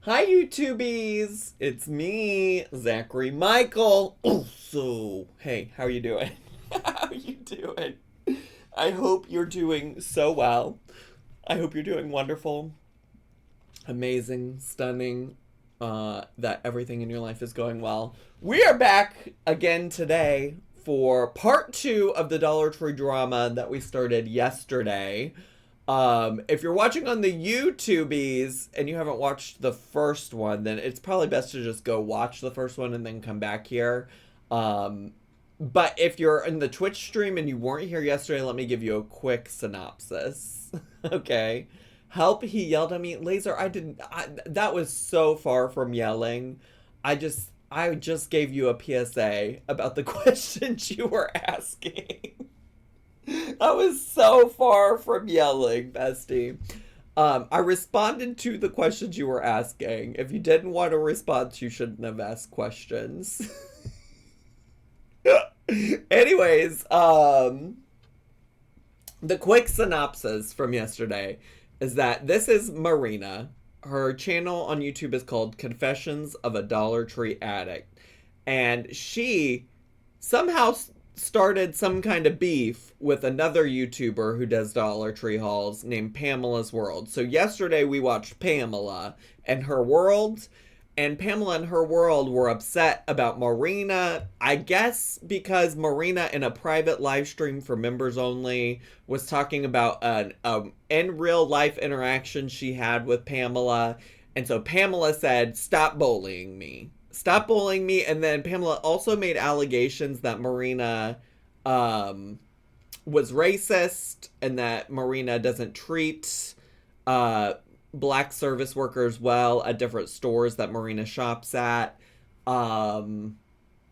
Hi, YouTubies! It's me, Zachary Michael. So, hey, how are you doing? How are you doing? I hope you're doing so well. I hope you're doing wonderful, amazing, stunning, that everything in your life is going well. We are back again today for part two of the Dollar Tree drama that we started yesterday. If you're watching on the YouTubies and you haven't watched the first one, then it's probably best to just go watch the first one and then come back here. But if you're in the Twitch stream and you weren't here yesterday, let me give you a quick synopsis. Okay. Help, he yelled at me. Laser, that was so far from yelling. I just gave you a PSA about the questions you were asking. I was so far from yelling, bestie. I responded to the questions you were asking. If you didn't want a response, you shouldn't have asked questions. Anyways, the quick synopsis from yesterday is that this is Marina. Her channel on YouTube is called Confessions of a Dollar Tree Addict. And she somehow started some kind of beef with another YouTuber who does Dollar Tree hauls named Pamela'S World. So yesterday we watched Pamela and her world, and Pamela and her world were upset about Marina, I guess because Marina in a private live stream for members only was talking about an in real life interaction she had with Pamela. And so Pamela said, "Stop bullying me. Stop bullying me." And then Pamela also made allegations that Marina was racist and that Marina doesn't treat black service workers well at different stores that Marina shops at. And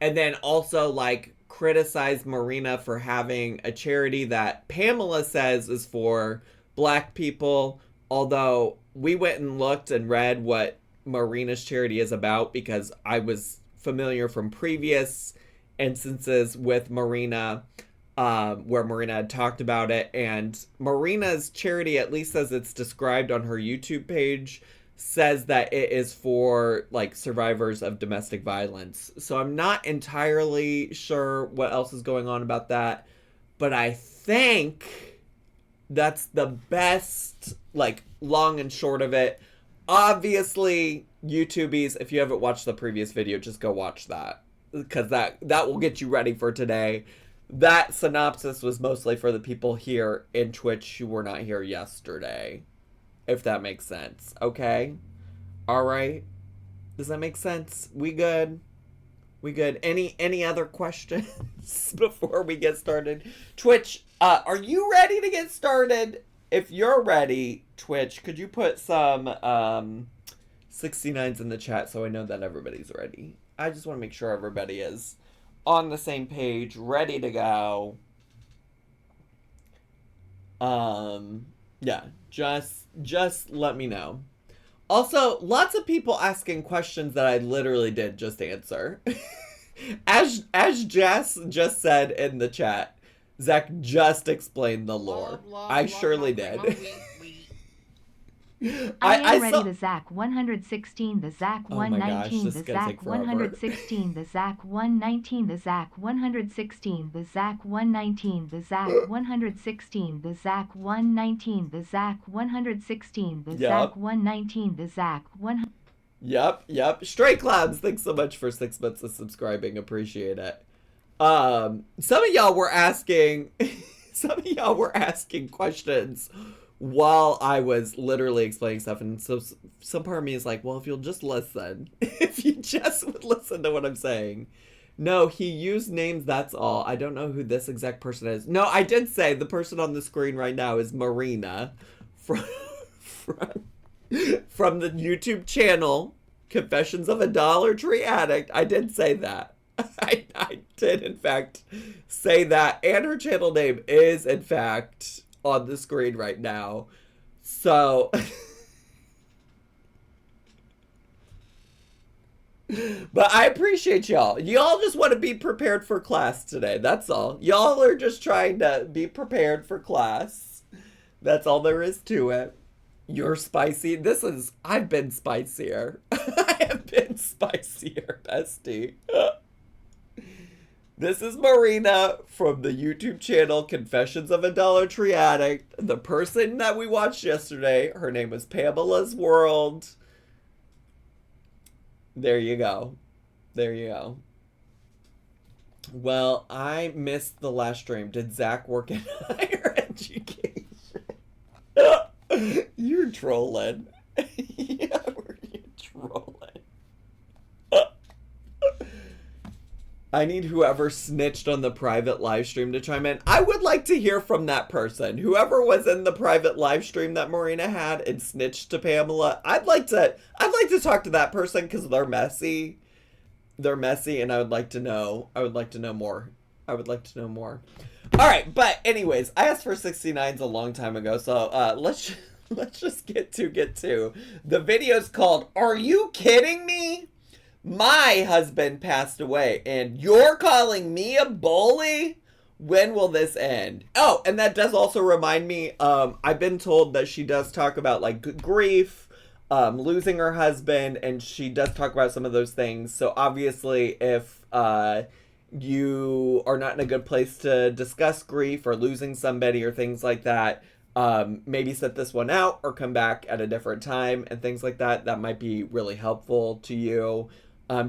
then also like criticized Marina for having a charity that Pamela says is for black people. Although we went and looked and read what Marina's charity is about because I was familiar from previous instances with Marina where Marina had talked about it, and Marina's charity, at least as it's described on her YouTube page, says that it is for like survivors of domestic violence. So I'm not entirely sure what else is going on about that, but I think that's the best, like, long and short of it. Obviously, YouTubies, if you haven't watched the previous video, just go watch that, because that will get you ready for today. That synopsis was mostly for the people here in Twitch who were not here yesterday, if that makes sense. Okay? All right? Does that make sense? We good? We good? Any other questions before we get started? Twitch, are you ready to get started? If you're ready, Twitch, could you put some 69s in the chat so I know that everybody's ready? I just want to make sure everybody is on the same page, ready to go. Yeah, just let me know. Also, lots of people asking questions that I literally did just answer. As Jess just said in the chat, Zach just explained the lore. I surely did. I am ready. The Zach 116, the Zach 119, the Zach 116, the Zach 119, the Zach 116, the Zach 119, the Zach 116, the Zach 119, the Zach 116, the Zach 119, the Zach 1. Yep. Stray Clouds, thanks so much for 6 months of subscribing. Appreciate it. Some of y'all were asking questions while I was literally explaining stuff, and so some part of me is like, well, if you'll just listen, if you just would listen to what I'm saying. No, he used names, that's all. I don't know who this exact person is. No, I did say the person on the screen right now is Marina from the YouTube channel Confessions of a Dollar Tree Addict. I did say that. I did in fact say that, and her channel name is in fact on the screen right now. So but I appreciate y'all. Y'all just want to be prepared for class today. That's all. Y'all are just trying to be prepared for class. That's all there is to it. You're spicy. I've been spicier. I have been spicier, bestie. This is Marina from the YouTube channel Confessions of a Dollar Tree Addict. The person that we watched yesterday, her name was Pamela'S World. There you go. There you go. Well, I missed the last stream. Did Zach work in higher education? You're trolling. Yeah, you're trolling. I need whoever snitched on the private live stream to chime in. I would like to hear from that person. Whoever was in the private live stream that Marina had and snitched to Pamela. I'd like to talk to that person because they're messy. They're messy, and I would like to know more. I would like to know more. All right, but anyways, I asked for 69s a long time ago, so let's just get to. The video's called "Are You Kidding Me? My husband passed away, and you're calling me a bully? When will this end?" Oh, and that does also remind me, I've been told that she does talk about, like, grief, losing her husband, and she does talk about some of those things. So obviously, if you are not in a good place to discuss grief or losing somebody or things like that, maybe set this one out or come back at a different time and things like that. That might be really helpful to you.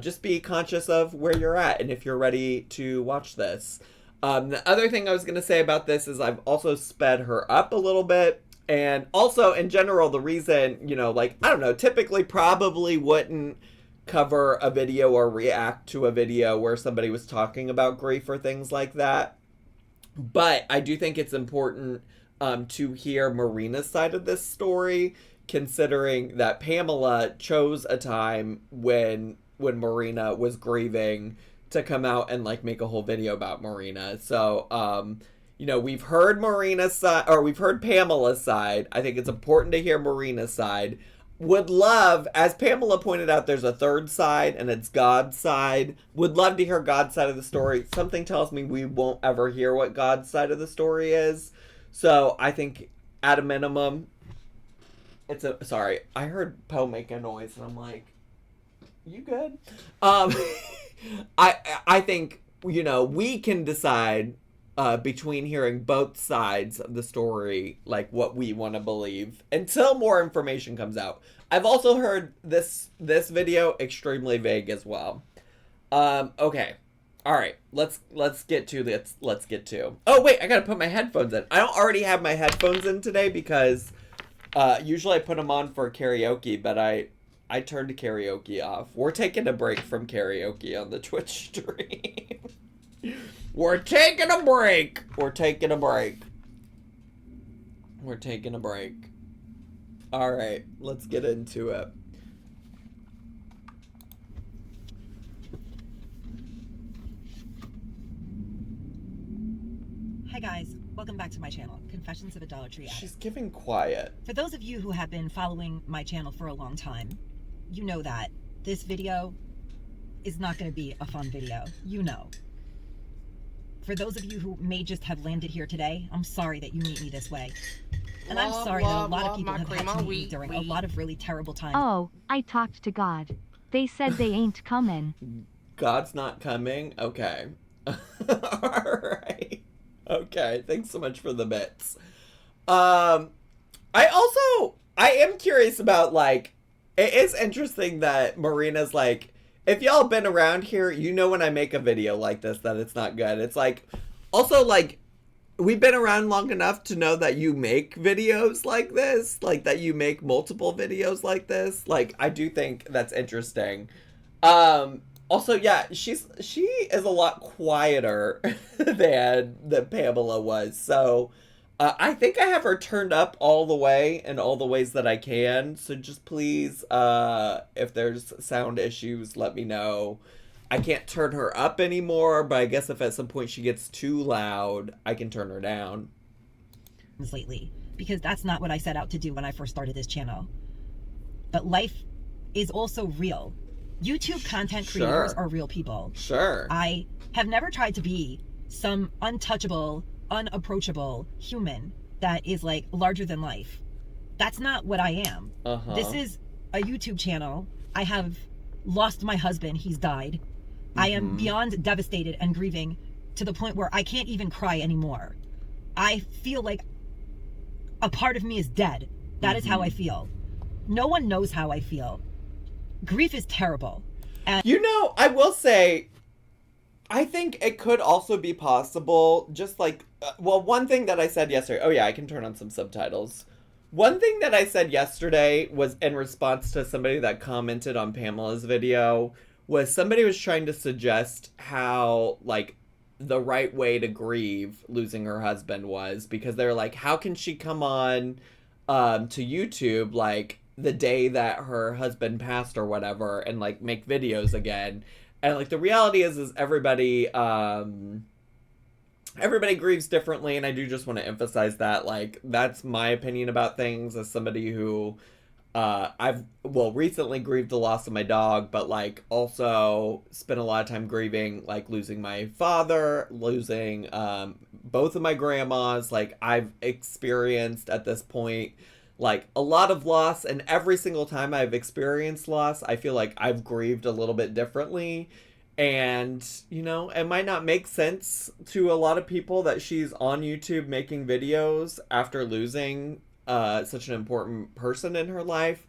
Just be conscious of where you're at and if you're ready to watch this. The other thing I was going to say about this is I've also sped her up a little bit. And also, in general, the reason, like, I don't know, typically probably wouldn't cover a video or react to a video where somebody was talking about grief or things like that. But I do think it's important to hear Marina's side of this story, considering that Pamela chose a time when Marina was grieving to come out and, like, make a whole video about Marina. So, we've heard Marina's side, or we've heard Pamela's side. I think it's important to hear Marina's side. Would love, as Pamela pointed out, there's a third side, and it's God's side. Would love to hear God's side of the story. Something tells me we won't ever hear what God's side of the story is. So I think, at a minimum, sorry, I heard Poe make a noise, and I'm like, you good? I think, we can decide between hearing both sides of the story, like, what we want to believe until more information comes out. I've also heard this video extremely vague as well. Okay. All right. Let's get to this. Let's get to. Oh, wait, I got to put my headphones in. I don't already have my headphones in today because usually I put them on for karaoke, but I turned karaoke off. We're taking a break from karaoke on the Twitch stream. We're taking a break. We're taking a break. We're taking a break. All right, let's get into it. Hi guys, welcome back to my channel, Confessions of a Dollar Tree Addict. She's giving quiet. For those of you who have been following my channel for a long time, you know that this video is not going to be a fun video. For those of you who may just have landed here today, I'm sorry that you meet me this way. And I'm sorry that a lot of people have had to meet me during a lot of really terrible times. Oh, I talked to God. They said they ain't coming. God's not coming? Okay. Alright. Okay, thanks so much for the bits. I am curious about, like, it is interesting that Marina's like, if y'all have been around here, when I make a video like this that it's not good. It's like, also, like, we've been around long enough to know that you make videos like this, like, that you make multiple videos like this. Like, I do think that's interesting. Also, yeah, she is a lot quieter than Pamela was. So, I think I have her turned up all the way in all the ways that I can. So just please, if there's sound issues, let me know. I can't turn her up anymore, but I guess if at some point she gets too loud, I can turn her down. Lately, because that's not what I set out to do when I first started this channel. But life is also real. YouTube content creators are real people. Sure. I have never tried to be some untouchable, unapproachable human that is, like, larger than life. That's not what I am. This is a YouTube channel. I have lost my husband. He's died. I am beyond devastated and grieving to the point where I can't even cry anymore. I feel like a part of me is dead. That is how I feel. No one knows how I feel. Grief is terrible. And you know, I will say, I think it could also be possible, just like, well, one thing that I said yesterday, oh yeah, I can turn on some subtitles. One thing that I said yesterday was in response to somebody that commented on Pamela'S video, was somebody was trying to suggest how, like, the right way to grieve losing her husband was, because they're like, how can she come on to YouTube, like, the day that her husband passed or whatever, and, like, make videos again? And, like, the reality is everybody grieves differently, and I do just want to emphasize that, like, that's my opinion about things as somebody who, recently grieved the loss of my dog, but, like, also spent a lot of time grieving, like, losing my father, losing, both of my grandmas. Like, I've experienced, at this point, like, a lot of loss, and every single time I've experienced loss, I feel like I've grieved a little bit differently. And, you know, it might not make sense to a lot of people that she's on YouTube making videos after losing such an important person in her life.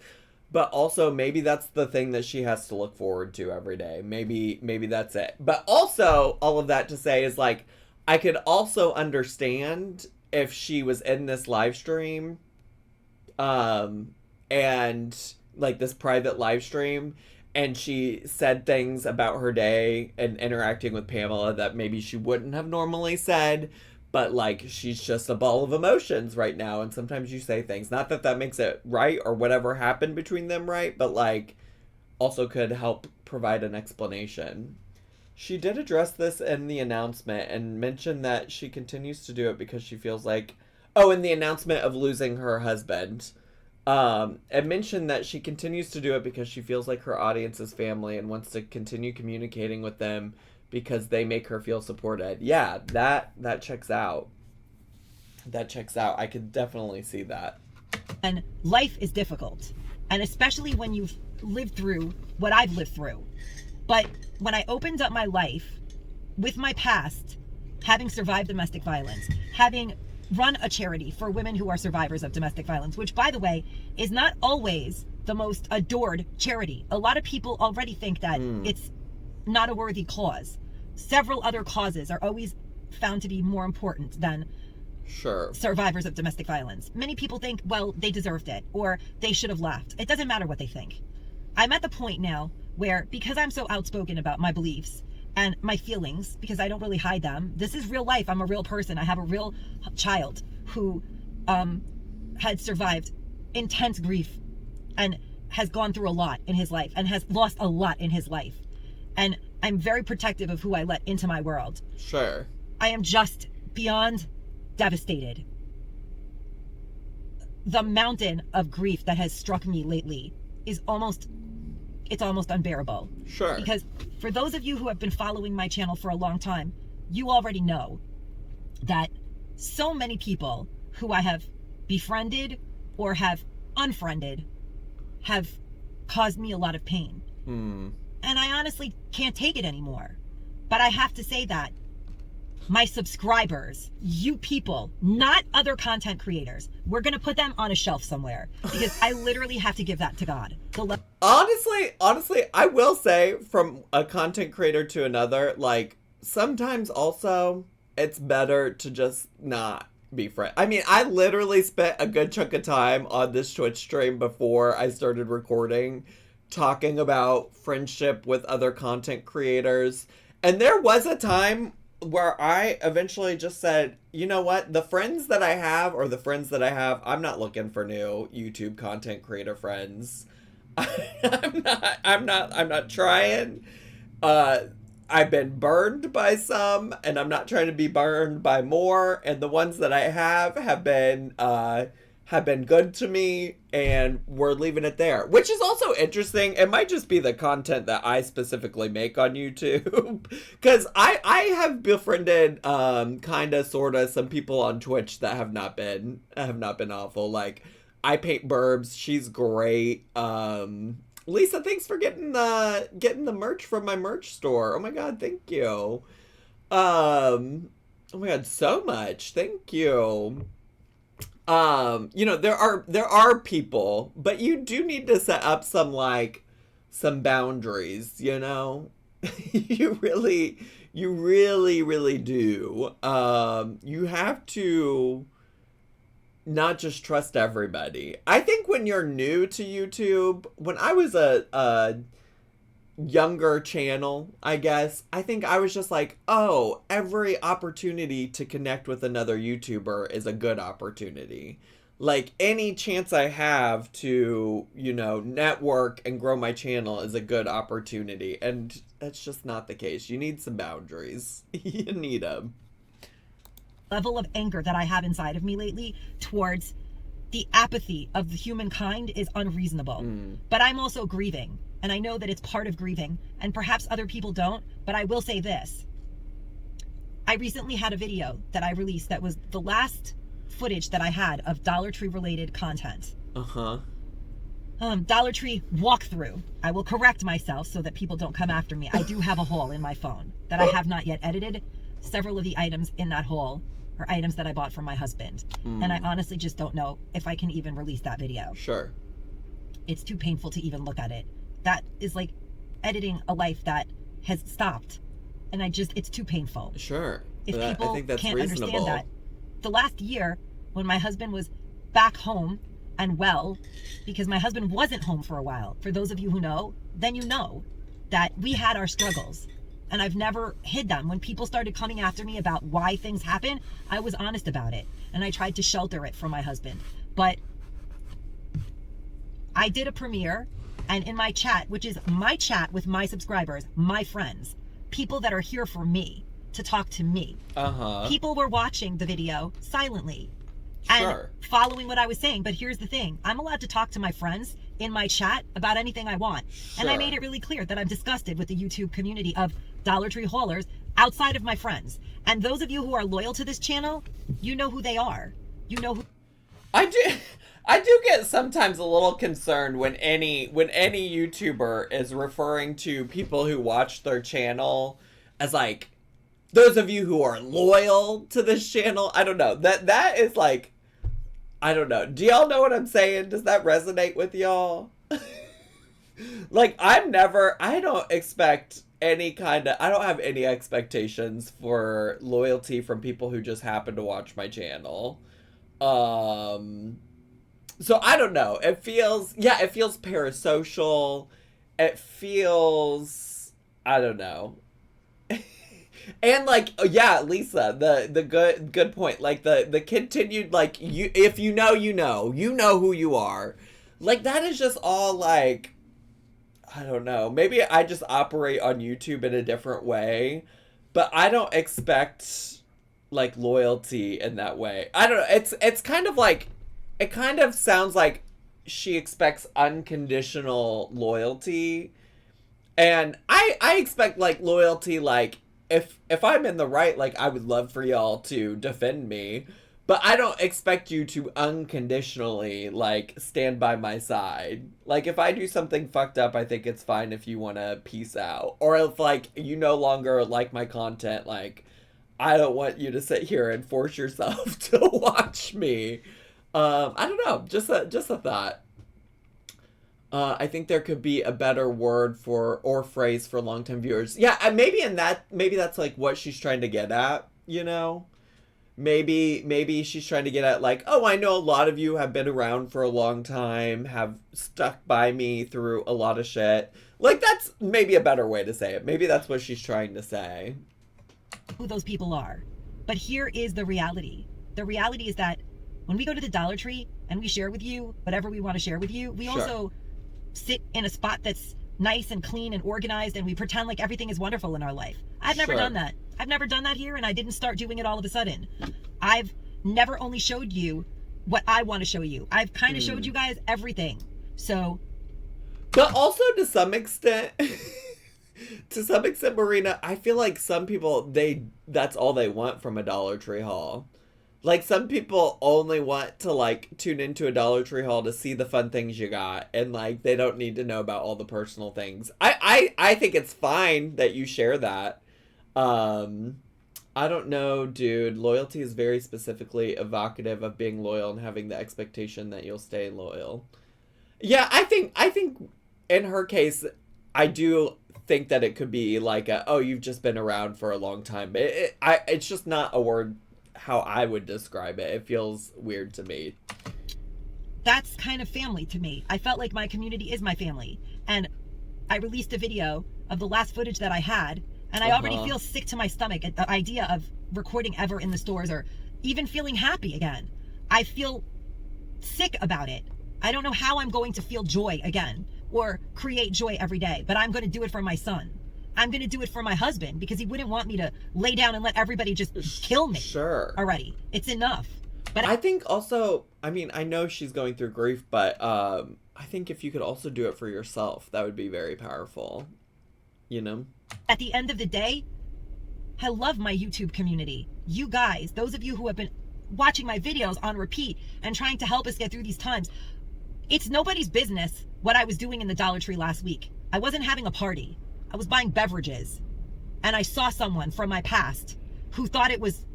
But also, maybe that's the thing that she has to look forward to every day. Maybe that's it. But also, all of that to say is, like, I could also understand if she was in this live stream, and, like, this private live stream, and she said things about her day and interacting with Pamela that maybe she wouldn't have normally said, but, like, she's just a ball of emotions right now, and sometimes you say things. Not that that makes it right or whatever happened between them right, but, like, also could help provide an explanation. She did address this in the announcement and mentioned that she continues to do it because she feels like... Oh, in the announcement of losing her husband. And mentioned that she continues to do it because she feels like her audience is family and wants to continue communicating with them because they make her feel supported. Yeah, that checks out. That checks out. I could definitely see that. And life is difficult. And especially when you've lived through what I've lived through. But when I opened up my life with my past, having survived domestic violence, having run a charity for women who are survivors of domestic violence, which, by the way, is not always the most adored charity. A lot of people already think that it's not a worthy cause. Several other causes are always found to be more important than survivors of domestic violence. Many people think, well, they deserved it, or they should have left. It doesn't matter what they think. I'm at the point now where, because I'm so outspoken about my beliefs and my feelings, because I don't really hide them. This is real life. I'm a real person. I have a real child who had survived intense grief and has gone through a lot in his life and has lost a lot in his life. And I'm very protective of who I let into my world. Sure. I am just beyond devastated. The mountain of grief that has struck me lately is almost unbearable. Sure. Because for those of you who have been following my channel for a long time, you already know that so many people who I have befriended or have unfriended have caused me a lot of pain. And I honestly can't take it anymore. But I have to say that my subscribers, you people, not other content creators, we're going to put them on a shelf somewhere because I literally have to give that to God. Honestly, I will say, from a content creator to another, like, sometimes also it's better to just not be friends. I mean, I literally spent a good chunk of time on this Twitch stream before I started recording talking about friendship with other content creators. And there was a time where I eventually just said, you know what, the friends that I have, I'm not looking for new YouTube content creator friends. I'm not trying. I've been burned by some, and I'm not trying to be burned by more. And the ones that I have been good to me, and we're leaving it there. Which is also interesting. It might just be the content that I specifically make on YouTube. Because I have befriended kind of sort of some people on Twitch that have not been awful. Like, I paint burbs. She's great. Lisa, thanks for getting the merch from my merch store. Oh my god, thank you. Oh my god, so much. Thank you. There are people, but you do need to set up some boundaries, You really do. You have to not just trust everybody. I think when you're new to YouTube, when I was a younger channel, I guess, I think I was just like, oh, every opportunity to connect with another YouTuber is a good opportunity. Like, any chance I have to, network and grow my channel is a good opportunity. And that's just not the case. You need some boundaries. You need them. Level of anger that I have inside of me lately towards the apathy of the humankind is unreasonable. But I'm also grieving. And I know that it's part of grieving, and perhaps other people don't, but I will say this. I recently had a video that I released that was the last footage that I had of Dollar Tree related content. Dollar Tree walkthrough. I will correct myself so that people don't come after me. I do have a haul in my phone that I have not yet edited. Several of the items in that haul are items that I bought from my husband. And I honestly just don't know if I can even release that video. Sure. It's too painful to even look at it. That is like editing a life that has stopped. And it's too painful. Sure. If people I think that's can't reasonable. understand that. The last year, when my husband was back home and well, because my husband wasn't home for a while, for those of you who know, then you know that we had our struggles. And I've never hid them. When people started coming after me about why things happen, I was honest about it. And I tried to shelter it from my husband. But I did a premiere. And in my chat, which is my chat with my subscribers, my friends, people that are here for me, to talk to me. People were watching the video silently and following what I was saying. But here's the thing. I'm allowed to talk to my friends in my chat about anything I want. And I made it really clear that I'm disgusted with the YouTube community of Dollar Tree haulers outside of my friends. And those of you who are loyal to this channel, you know who they are. You know who... I do get sometimes a little concerned when any YouTuber is referring to people who watch their channel as like, those of you who are loyal to this channel. I don't know. That is like, I don't know. Do y'all know what I'm saying? Does that resonate with y'all? Like, I don't expect I don't have any expectations for loyalty from people who just happen to watch my channel. So I don't know. It feels parasocial. It feels, I don't know. And like, yeah, Lisa, the good point. Like the continued, like, if you know who you are. Like, that is just all like, I don't know. Maybe I just operate on YouTube in a different way, but I don't expect like loyalty in that way. I don't know. It's kind of like, it kind of sounds like she expects unconditional loyalty. And I expect like loyalty, like if I'm in the right, like I would love for y'all to defend me, but I don't expect you to unconditionally like stand by my side. Like if I do something fucked up, I think it's fine if you want to peace out. Or if like you no longer like my content, like I don't want you to sit here and force yourself to watch me. I don't know, just a thought. I think there could be a better word for or phrase for longtime viewers. Yeah, and maybe that's like what she's trying to get at, you know? Maybe she's trying to get at like, oh, I know a lot of you have been around for a long time, have stuck by me through a lot of shit. Like, that's maybe a better way to say it. Maybe that's what she's trying to say. Who those people are. But here is the reality. The reality is that when we go to the Dollar Tree and we share with you whatever we want to share with you, we also sit in a spot that's nice and clean and organized, and we pretend like everything is wonderful in our life. I've never done that. I've never done that here, and I didn't start doing it all of a sudden. I've never only showed you what I want to show you. I've kind of showed you guys everything. So, but also to some extent, Marina, I feel like some people, that's all they want from a Dollar Tree haul. Like, some people only want to, like, tune into a Dollar Tree haul to see the fun things you got. And, like, they don't need to know about all the personal things. I think it's fine that you share that. I don't know, dude. Loyalty is very specifically evocative of being loyal and having the expectation that you'll stay loyal. Yeah, I think in her case, I do think that it could be like oh, you've just been around for a long time. It's just not a word how I would describe it. It feels weird to me. That's kind of family to me. I felt like my community is my family. And I released a video of the last footage that I had, and I already feel sick to my stomach at the idea of recording ever in the stores or even feeling happy again. I feel sick about it. I don't know how I'm going to feel joy again or create joy every day, but I'm going to do it for my son. I'm going to do it for my husband because he wouldn't want me to lay down and let everybody just kill me. Sure. Already. It's enough. But I think also, I mean, I know she's going through grief, but I think if you could also do it for yourself, that would be very powerful. You know? At the end of the day, I love my YouTube community. You guys, those of you who have been watching my videos on repeat and trying to help us get through these times, it's nobody's business what I was doing in the Dollar Tree last week. I wasn't having a party. I was buying beverages. And I saw someone from my past who thought it was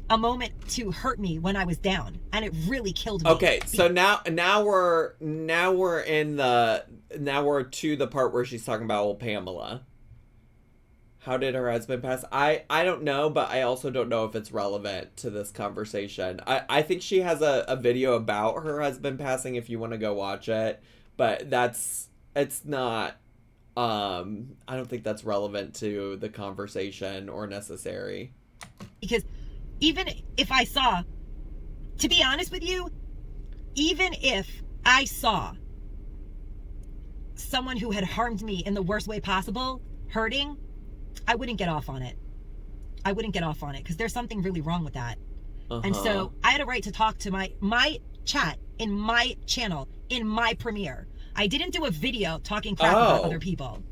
a moment to hurt me when I was down, and it really killed me. Okay, so now we're to the part where she's talking about old Pamela. How did her husband pass? I don't know, but I also don't know if it's relevant to this conversation. I think she has a video about her husband passing if you want to go watch it, but it's not, I don't think that's relevant to the conversation or necessary. Because even if I saw, to be honest with you, even if I saw someone who had harmed me in the worst way possible, hurting, I wouldn't get off on it. I wouldn't get off on it because there's something really wrong with that. And so I had a right to talk to my chat in my channel, in my premiere. I didn't do a video talking crap about other people.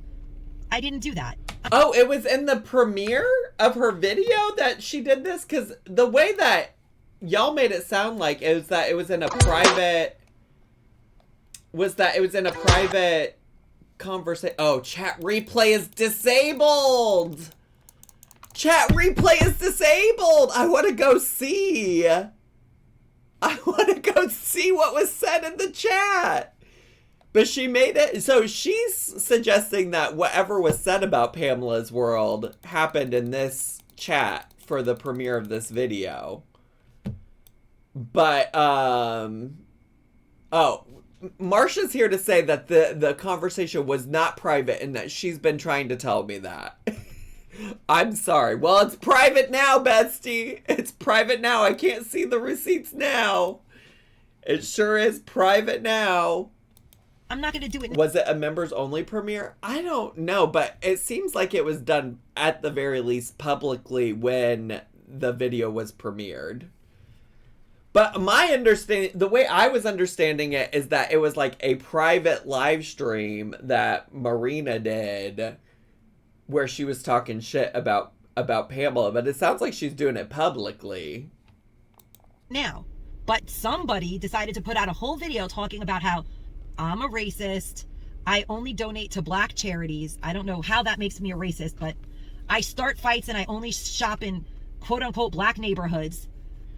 I didn't do that. Oh, it was in the premiere of her video that she did this? Because the way that y'all made it sound like it was in a private conversation. Oh, chat replay is disabled. Chat replay is disabled. I want to go see what was said in the chat. But she made it, so she's suggesting that whatever was said about Pamela'S world happened in this chat for the premiere of this video. But, Marsha's here to say that the conversation was not private and that she's been trying to tell me that. I'm sorry. Well, it's private now, bestie. It's private now. I can't see the receipts now. It sure is private now. I'm not going to do it. Was it a members only premiere? I don't know, but it seems like it was done at the very least publicly when the video was premiered. But my understanding, the way I was understanding it is that it was like a private live stream that Marina did where she was talking shit about Pamela, but it sounds like she's doing it publicly. Now, but somebody decided to put out a whole video talking about how I'm a racist. I only donate to black charities. I don't know how that makes me a racist, but I start fights and I only shop in quote unquote black neighborhoods.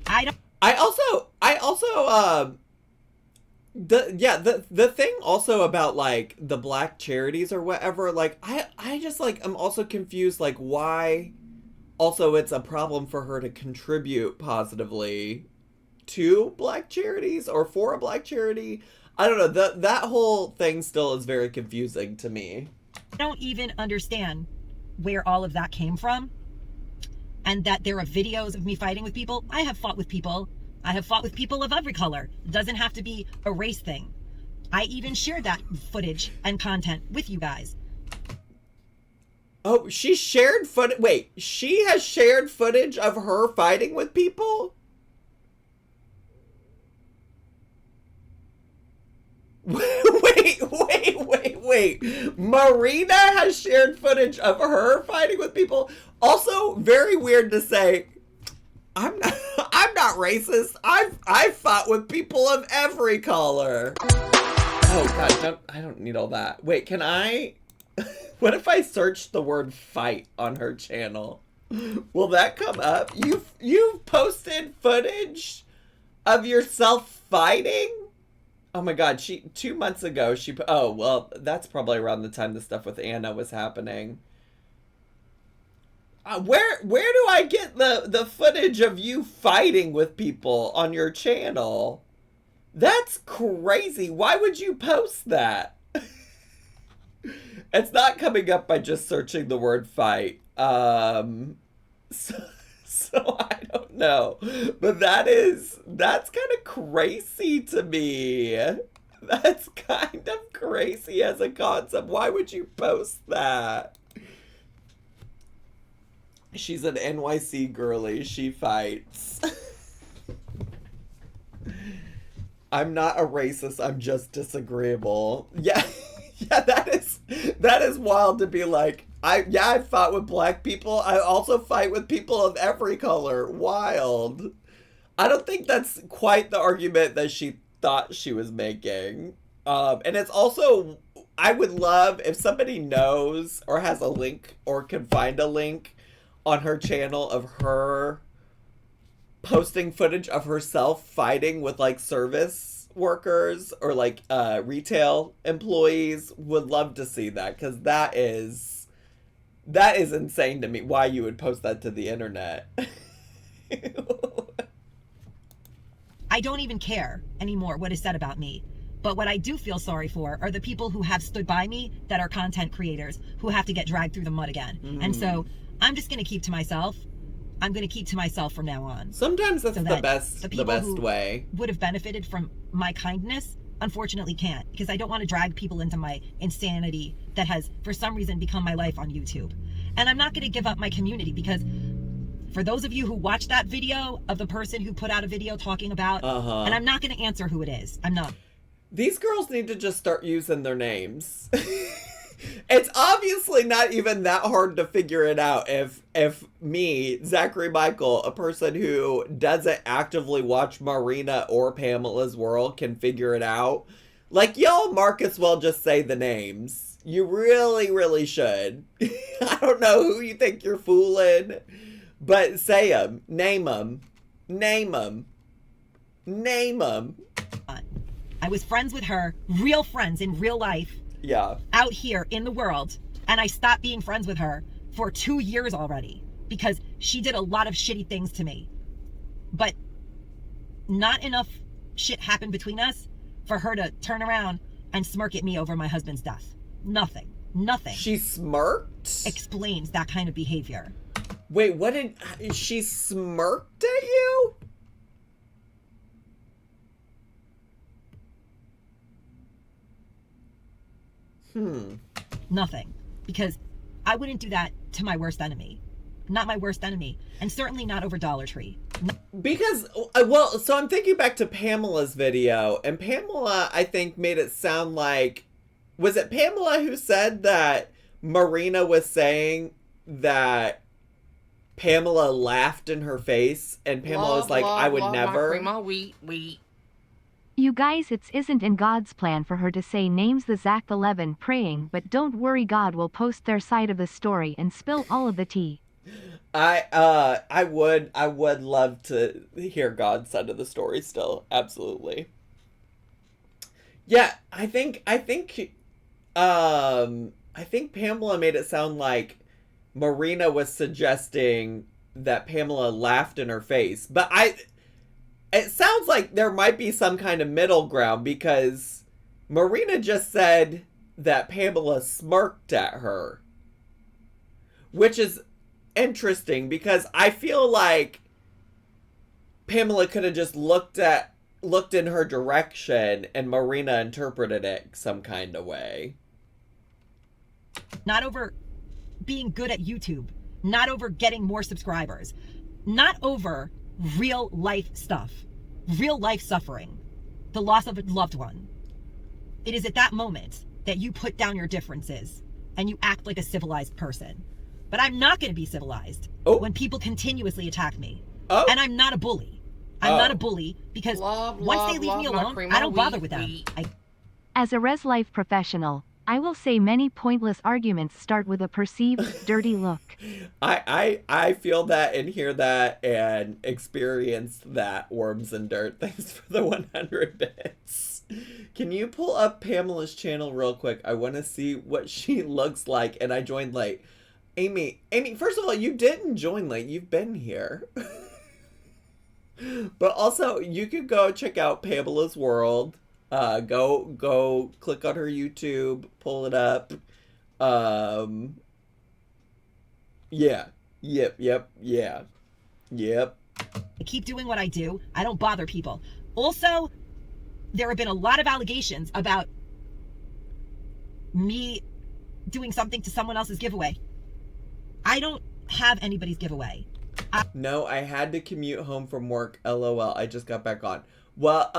I also the thing also about like the black charities or whatever, like I just like I'm also confused like why also it's a problem for her to contribute positively to black charities or for a black charity. I don't know, that whole thing still is very confusing to me. I don't even understand where all of that came from, and that there are videos of me fighting with people. I have fought with people. I have fought with people of every color. It doesn't have to be a race thing. I even shared that footage and content with you guys. Oh, she shared footage? Wait, she has shared footage of her fighting with people? Wait. Marina has shared footage of her fighting with people. Also, very weird to say, I'm not not racist. I've fought with people of every color. Oh God, I don't need all that. Wait, can I? What if I search the word fight on her channel? Will that come up? You've posted footage of yourself fighting? Oh my God, 2 months ago, oh, well, that's probably around the time the stuff with Anna was happening. Where do I get the footage of you fighting with people on your channel? That's crazy. Why would you post that? It's not coming up by just searching the word fight. So I don't know. But that's kind of crazy to me. That's kind of crazy as a concept. Why would you post that? She's an NYC girly. She fights. I'm not a racist. I'm just disagreeable. Yeah. Yeah, that is wild to be like, I fought with black people. I also fight with people of every color. Wild. I don't think that's quite the argument that she thought she was making. And it's also, I would love if somebody knows or has a link or can find a link on her channel of her posting footage of herself fighting with like service workers or like retail employees. Would love to see that, because that is insane to me, why you would post that to the internet. I don't even care anymore what is said about me. But what I do feel sorry for are the people who have stood by me that are content creators who have to get dragged through the mud again. And so I'm just going to keep to myself. I'm going to keep to myself from now on. Sometimes that's so the best way. Would have benefited from my kindness, unfortunately can't, because I don't want to drag people into my insanity that has for some reason become my life on YouTube. And I'm not going to give up my community, because for those of you who watched that video of the person who put out a video talking about, and I'm not going to answer who it is. I'm not. These girls need to just start using their names. It's obviously not even that hard to figure it out if me, Zachary Michael, a person who doesn't actively watch Marina or Pamela'S World, can figure it out. Like, y'all might as well just say the names. You really, really should. I don't know who you think you're fooling, but say them. Name them. Name them. Name them. I was friends with her, real friends in real life. Yeah. Out here in the world, and I stopped being friends with her for 2 years already because she did a lot of shitty things to me. But not enough shit happened between us for her to turn around and smirk at me over my husband's death. Nothing. She smirked? Explains that kind of behavior. Wait, what did she smirked at you? Nothing. Because I wouldn't do that to my worst enemy. Not my worst enemy. And certainly not over Dollar Tree. Because, well, so I'm thinking back to Pamela'S video, and Pamela, I think, made it sound like, was it Pamela who said that Marina was saying that Pamela laughed in her face, and Pamela was like, I would never. You guys, it isn't in God's plan for her to say names the Zach 11 praying, but don't worry, God will post their side of the story and spill all of the tea. I would love to hear God's side of the story still. Absolutely. Yeah, I think Pamela made it sound like Marina was suggesting that Pamela laughed in her face, but it sounds like there might be some kind of middle ground, because Marina just said that Pamela smirked at her. Which is interesting, because I feel like Pamela could have just looked in her direction and Marina interpreted it some kind of way. Not over being good at YouTube. Not over getting more subscribers. Not over real life stuff, real life suffering, the loss of a loved one. It is at that moment that you put down your differences and you act like a civilized person. But I'm not going to be civilized when people continuously attack me. And I'm not a bully. I'm not a bully because Love, once love, they leave love me my alone, cream I of don't bother wheat, with them. wheat. As a res life professional, I will say many pointless arguments start with a perceived dirty look. I feel that and hear that and experience that, Worms and Dirt. Thanks for the 100 bits. Can you pull up Pamela's channel real quick? I want to see what she looks like, and I joined late. Amy, first of all, you didn't join late. You've been here. But also, you could go check out Pamela'S World. Go click on her YouTube, pull it up. Yeah. Yep. I keep doing what I do. I don't bother people. Also, there have been a lot of allegations about me doing something to someone else's giveaway. I don't have anybody's giveaway. No, I had to commute home from work. LOL. I just got back on. Well,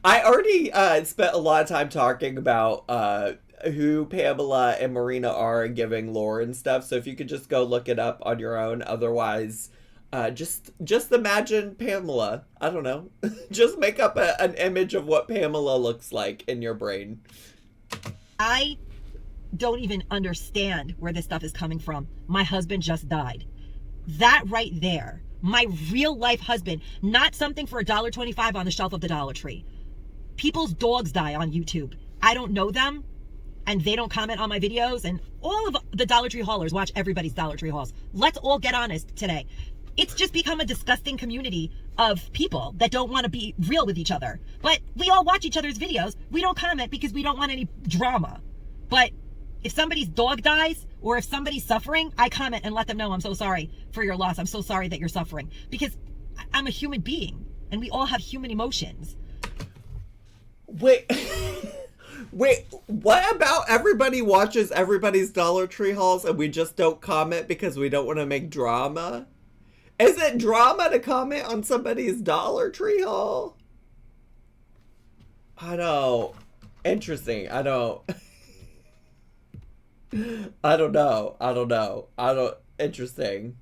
I already spent a lot of time talking about who Pamela and Marina are and giving lore and stuff. So if you could just go look it up on your own. Otherwise, just imagine Pamela. I don't know. Just make up an image of what Pamela looks like in your brain. I don't even understand where this stuff is coming from. My husband just died. That right there, my real life husband, not something for $1.25 on the shelf of the Dollar Tree. People's dogs die on YouTube. I don't know them, and they don't comment on my videos, and all of the Dollar Tree haulers watch everybody's Dollar Tree hauls. Let's all get honest today. It's just become a disgusting community of people that don't want to be real with each other. But we all watch each other's videos. We don't comment because we don't want any drama. But if somebody's dog dies or if somebody's suffering, I comment and let them know I'm so sorry for your loss. I'm so sorry that you're suffering, because I'm a human being and we all have human emotions. Wait, what about everybody watches everybody's Dollar Tree hauls and we just don't comment because we don't want to make drama? Is it drama to comment on somebody's Dollar Tree haul? I don't. Interesting. I don't know. Interesting.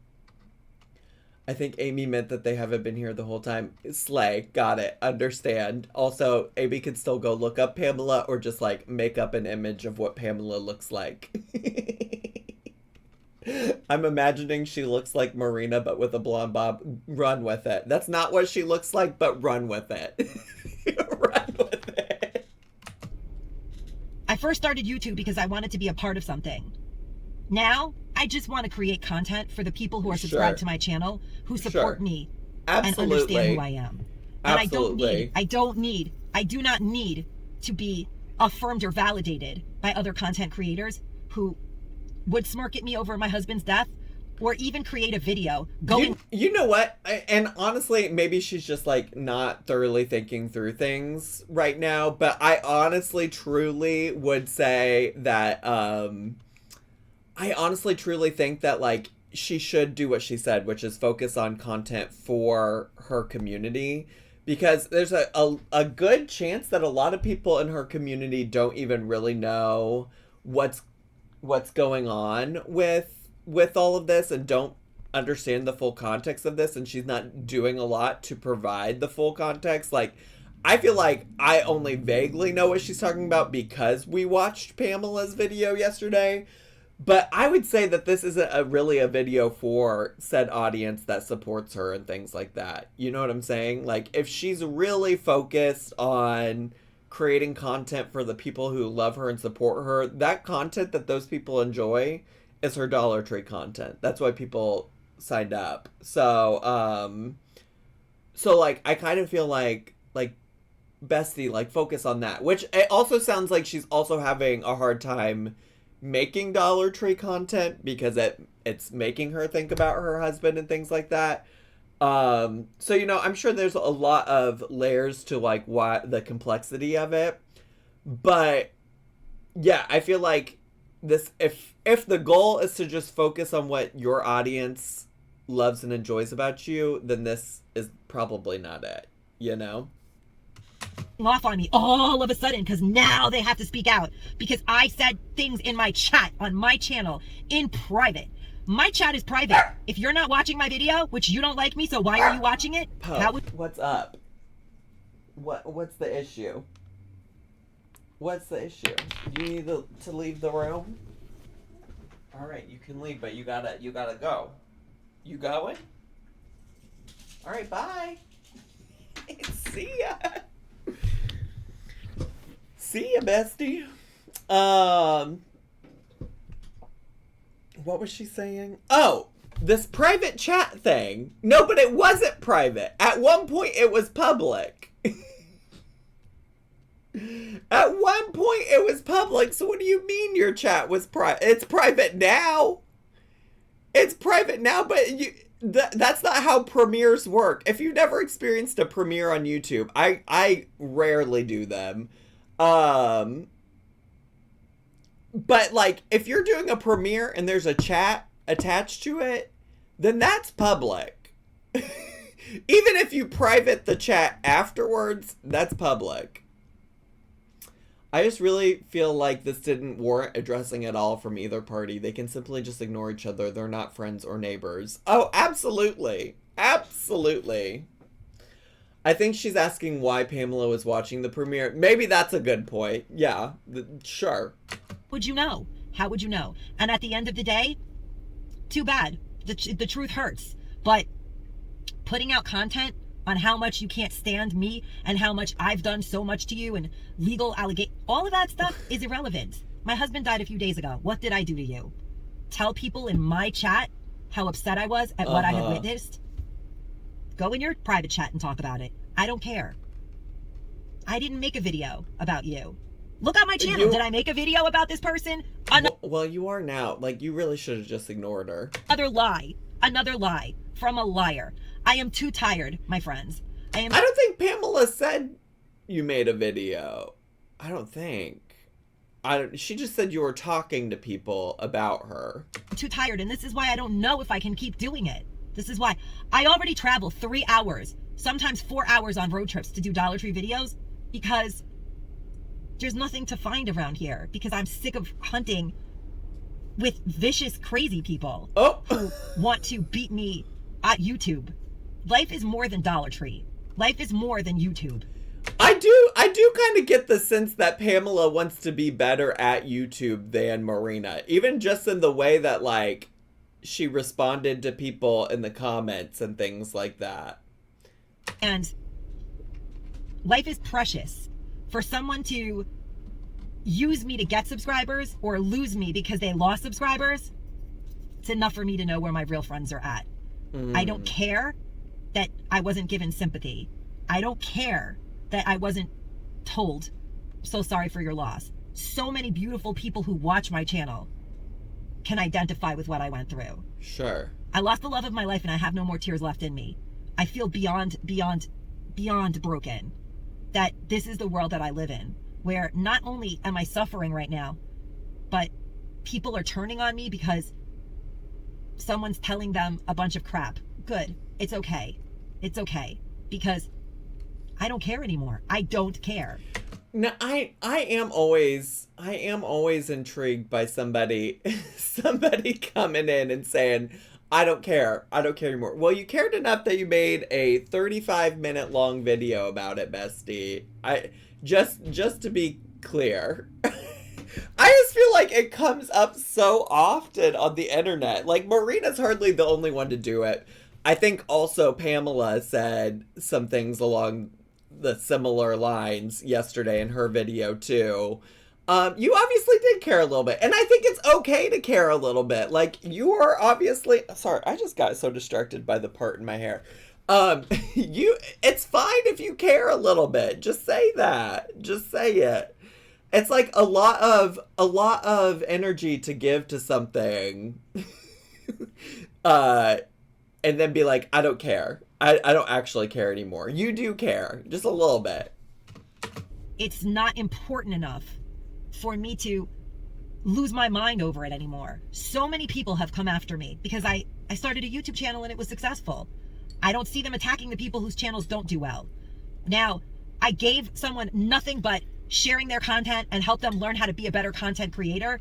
I think Amy meant that they haven't been here the whole time. Slay. Got it. Understand. Also, Amy can still go look up Pamela or just like make up an image of what Pamela looks like. I'm imagining she looks like Marina but with a blonde bob. Run with it. That's not what she looks like, but run with it. Run with it. I first started YouTube because I wanted to be a part of something. Now, I just want to create content for the people who are subscribed to my channel, who support me and understand who I am. And I do not need to be affirmed or validated by other content creators who would smirk at me over my husband's death or even create a video going... You know what? And honestly, maybe she's just like not thoroughly thinking through things right now, but I honestly truly would say that I honestly truly think that like she should do what she said, which is focus on content for her community, because there's a good chance that a lot of people in her community don't even really know what's going on with all of this and don't understand the full context of this, and she's not doing a lot to provide the full context. Like, I feel like I only vaguely know what she's talking about because we watched Pamela's video yesterday, but I would say that this isn't really a video for said audience that supports her and things like that. You know what I'm saying? Like, if she's really focused on creating content for the people who love her and support her, that content that those people enjoy is her Dollar Tree content. That's why people signed up. So like, I kind of feel like bestie, like, focus on that, which it also sounds like she's also having a hard time making Dollar Tree content because it's making her think about her husband and things like that. So, you know, I'm sure there's a lot of layers to like what the complexity of it, but yeah, I feel like this, if the goal is to just focus on what your audience loves and enjoys about you, then this is probably not it, you know? Off on me all of a sudden because now they have to speak out because I said things in my chat on my channel in private My chat is private. If you're not watching my video, which you don't like me, so why are you watching it? What's up? What's the issue? What's the issue? You need to leave the room? All right, you can leave, but you gotta go. You going? All right, bye. See ya. See ya, bestie. What was she saying? Oh, this private chat thing. No, but it wasn't private. At one point, it was public. At one point, it was public. So what do you mean your chat was private? It's private now. It's private now, but that's not how premieres work. If you've never experienced a premiere on YouTube, I rarely do them. But, like, if you're doing a premiere and there's a chat attached to it, then that's public. Even if you private the chat afterwards, that's public. I just really feel like this didn't warrant addressing at all from either party. They can simply just ignore each other. They're not friends or neighbors. Oh, absolutely. Absolutely. I think she's asking why Pamela was watching the premiere. Maybe that's a good point. Yeah, sure. Would you know? How would you know? And at the end of the day, too bad. The truth hurts. But putting out content on how much you can't stand me and how much I've done so much to you and legal allegation, all of that stuff is irrelevant. My husband died a few days ago. What did I do to you? Tell people in my chat how upset I was at what I had witnessed? Go in your private chat and talk about it. I don't care. I didn't make a video about you. Look on my channel. Did I make a video about this person? Well, you are now. Like, you really should have just ignored her. Another lie from a liar. I am too tired, my friends. I don't think Pamela said you made a video. I don't think. She just said you were talking to people about her. Too tired, and this is why I don't know if I can keep doing it. This is why. I already travel 3 hours, sometimes 4 hours on road trips to do Dollar Tree videos because there's nothing to find around here, because I'm sick of hunting with vicious, crazy people who want to beat me at YouTube. Life is more than Dollar Tree. Life is more than YouTube. I do kind of get the sense that Pamela wants to be better at YouTube than Marina, even just in the way that, like, she responded to people in the comments and things like that. And life is precious. For someone to use me to get subscribers or lose me because they lost subscribers, it's enough for me to know where my real friends are at. I don't care that I wasn't given sympathy. I don't care that I wasn't told, so sorry for your loss. So many beautiful people who watch my channel can identify with what I went through. Sure. I lost the love of my life and I have no more tears left in me. I feel beyond broken that this is the world that I live in, where not only am I suffering right now, but people are turning on me because someone's telling them a bunch of crap. Good. It's okay. It's okay. Because I don't care anymore. I don't care. No, I am always intrigued by somebody coming in and saying, I don't care anymore. Well, you cared enough that you made a 35-minute long video about it, bestie. Just to be clear. I just feel like it comes up so often on the internet. Like, Marina's hardly the only one to do it. I think also Pamela said some things along the similar lines yesterday in her video too. You obviously did care a little bit, and I think it's okay to care a little bit. Like, you are obviously, sorry, I just got so distracted by the part in my hair. It's fine if you care a little bit. Just say that. Just say it. It's like a lot of energy to give to something. And then be like, I don't care. I don't actually care anymore. You do care. Just a little bit. It's not important enough for me to lose my mind over it anymore. So many people have come after me because I started a YouTube channel and it was successful. I don't see them attacking the people whose channels don't do well. Now, I gave someone nothing but sharing their content and help them learn how to be a better content creator.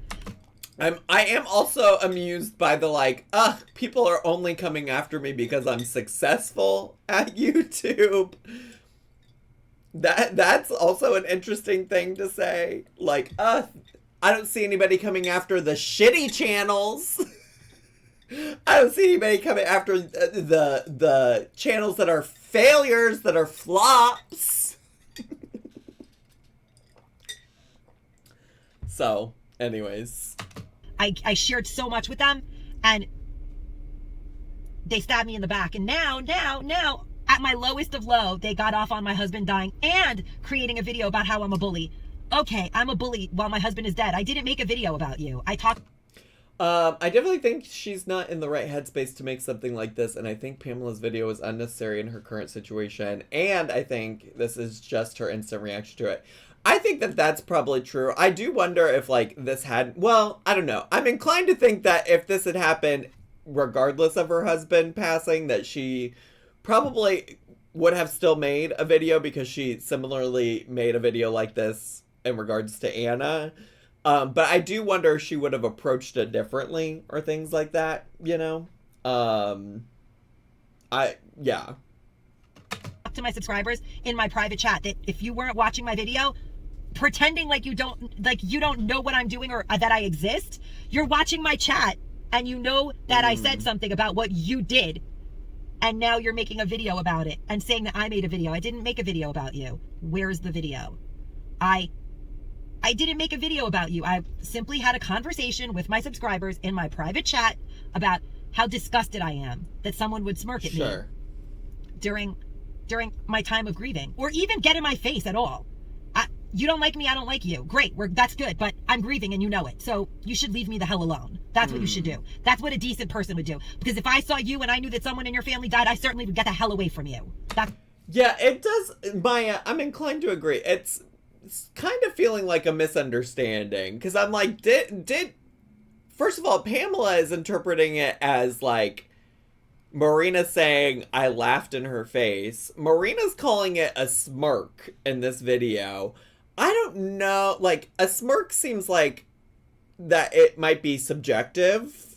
I am also amused by the like, people are only coming after me because I'm successful at YouTube. That's also an interesting thing to say. Like, I don't see anybody coming after the shitty channels. I don't see anybody coming after the channels that are failures, that are flops. So, anyways. I shared so much with them, and they stabbed me in the back. And now, at my lowest of low, they got off on my husband dying and creating a video about how I'm a bully. Okay, I'm a bully while my husband is dead. I didn't make a video about you. I definitely think she's not in the right headspace to make something like this, and I think Pamela's video is unnecessary in her current situation, and I think this is just her instant reaction to it. I think that that's probably true. I do wonder if, like, this had... Well, I don't know. I'm inclined to think that if this had happened, regardless of her husband passing, that she probably would have still made a video, because she similarly made a video like this in regards to Anna. But I do wonder if she would have approached it differently or things like that, you know? Yeah. To my subscribers in my private chat that if you weren't watching my video, pretending like you don't know what I'm doing or that I exist, you're watching my chat and you know that I said something about what you did, and now you're making a video about it and saying that I made a video. I didn't make a video about you. Where's the video? I didn't make a video about you. I simply had a conversation with my subscribers in my private chat about how disgusted I am that someone would smirk at me during my time of grieving, or even get in my face at all. You don't like me, I don't like you. Great, that's good, but I'm grieving and you know it. So you should leave me the hell alone. That's what you should do. That's what a decent person would do. Because if I saw you and I knew that someone in your family died, I certainly would get the hell away from you. Yeah, it does, Maya, I'm inclined to agree. It's kind of feeling like a misunderstanding, because I'm like, did first of all, Pamela is interpreting it as like Marina saying I laughed in her face. Marina's calling it a smirk in this video. I don't know, like, a smirk seems like that it might be subjective.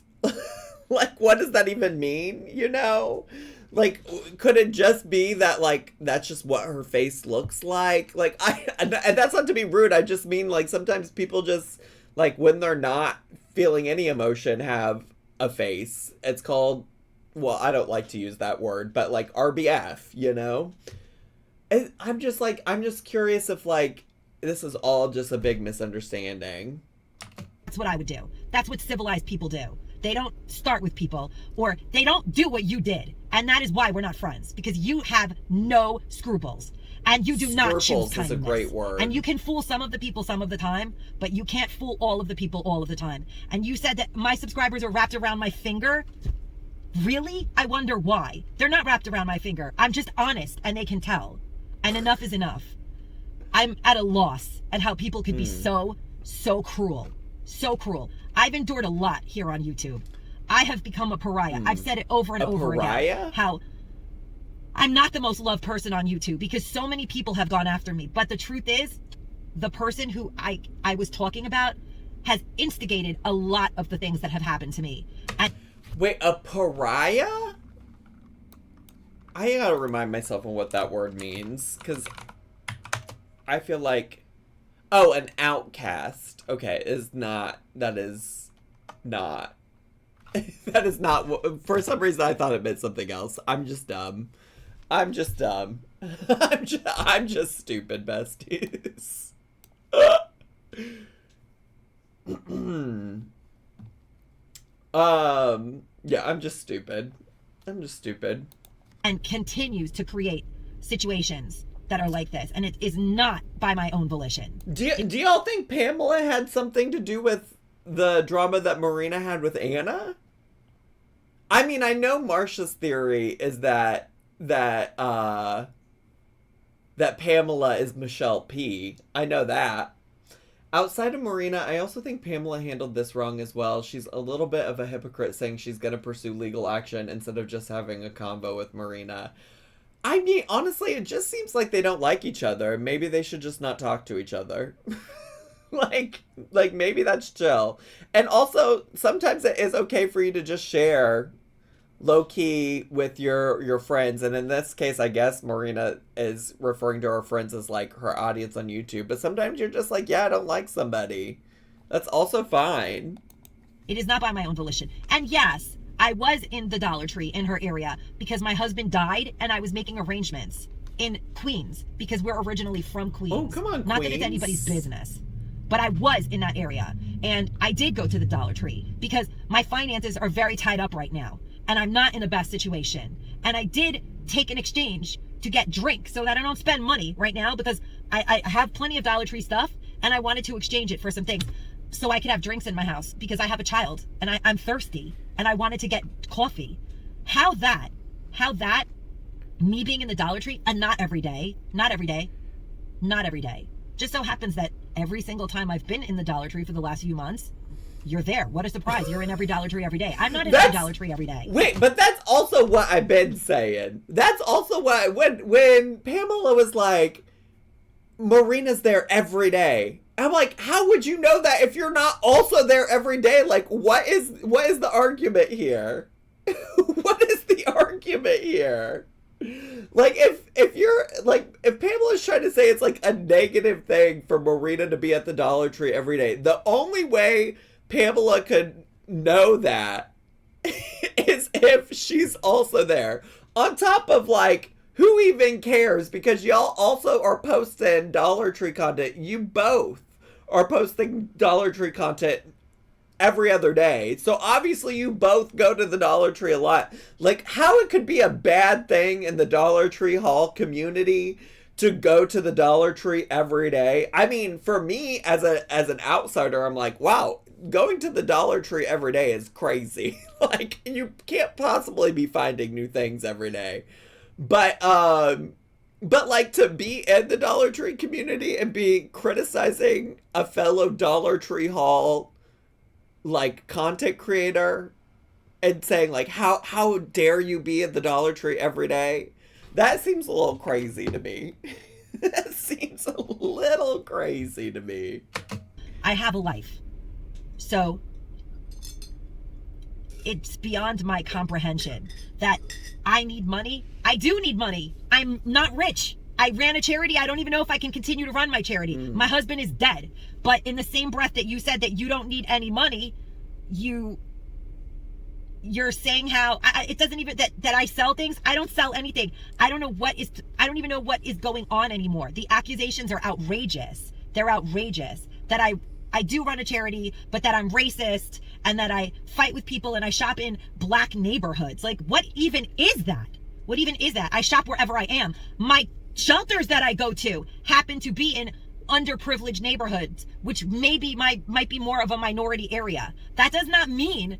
Like, what does that even mean, you know? Like, could it just be that, like, that's just what her face looks like? Like, and that's not to be rude, I just mean, like, sometimes people just, like, when they're not feeling any emotion, have a face. It's called, well, I don't like to use that word, but, like, RBF, you know? And I'm just curious if, like, this is all just a big misunderstanding. That's what I would do. That's what civilized people do. They don't start with people, or they don't do what you did. And that is why we're not friends, because you have no scruples. And you do not choose kindness. Is a great word. And you can fool some of the people some of the time, but you can't fool all of the people all of the time. And you said that my subscribers are wrapped around my finger. Really? I wonder why. They're not wrapped around my finger. I'm just honest, and they can tell. And enough is enough. I'm at a loss at how people could be so cruel. So cruel. I've endured a lot here on YouTube. I have become a pariah. I've said it over and over again. How I'm not the most loved person on YouTube because so many people have gone after me. But the truth is, the person who I was talking about has instigated a lot of the things that have happened to me. And wait, a pariah? I gotta remind myself of what that word means, because I feel like, oh, an outcast. Okay, that is not, that is not, for some reason I thought it meant something else. I'm just dumb. I'm just dumb. I'm just stupid, besties. Yeah, I'm just stupid. And continues to create situations that are like this, and it is not by my own volition. Do y'all think Pamela had something to do with the drama that Marina had with Anna? I mean, I know Marsha's theory is that Pamela is Michelle P. I know that. Outside of Marina, I also think Pamela handled this wrong as well. She's a little bit of a hypocrite saying she's going to pursue legal action instead of just having a convo with Marina. I mean, honestly, it just seems like they don't like each other. Maybe they should just not talk to each other. like maybe that's chill. And also sometimes it is okay for you to just share low key with your friends, and in this case I guess Marina is referring to her friends as like her audience on YouTube, but sometimes you're just like, yeah, I don't like somebody. That's also fine. It is not by my own volition. And yes, I was in the Dollar Tree in her area because my husband died and I was making arrangements in Queens because we're originally from Queens. Oh, come on, Not Queens. that it's anybody's business. But I was in that area and I did go to the Dollar Tree because my finances are very tied up right now and I'm not in the best situation. And I did take an exchange to get drinks so that I don't spend money right now because I have plenty of Dollar Tree stuff and I wanted to exchange it for some things so I could have drinks in my house because I have a child and I'm thirsty and I wanted to get coffee. How that, me being in the Dollar Tree, and not every day, just so happens that every single time I've been in the Dollar Tree for the last few months, you're there. What a surprise. You're in every Dollar Tree every day. I'm not in every Dollar Tree every day. Wait, but that's also what I've been saying. That's also what, when Pamela was like, Marina's there every day. I'm like, how would you know that if you're not also there every day? Like, what is the argument here? What is the argument here? Like, if you're, like, if Pamela's trying to say it's, like, a negative thing for Marina to be at the Dollar Tree every day, the only way Pamela could know that is if she's also there. On top of, like, who even cares? Because y'all also are posting Dollar Tree content. You both are posting Dollar Tree content every other day. So obviously you both go to the Dollar Tree a lot. Like, how it could be a bad thing in the Dollar Tree haul community to go to the Dollar Tree every day. I mean, for me as an outsider, I'm like, wow, going to the Dollar Tree every day is crazy. Like, you can't possibly be finding new things every day. But like, to be in the Dollar Tree community and be criticizing a fellow Dollar Tree haul, like, content creator and saying, like, how dare you be in the Dollar Tree every day? That seems a little crazy to me. That seems a little crazy to me. I have a life. So it's beyond my comprehension that I need money. I do need money. I'm not rich. I ran a charity. I don't even know if I can continue to run my charity. My husband is dead. But in the same breath that you said that you don't need any money, you're saying how it doesn't even that I sell things. I don't sell anything. I don't even know what is going on anymore. The accusations are outrageous. They're outrageous that I do run a charity, but that I'm racist and that I fight with people and I shop in black neighborhoods. Like, what even is that? What even is that? I shop wherever I am. My shelters that I go to happen to be in underprivileged neighborhoods, which might be more of a minority area. That does not mean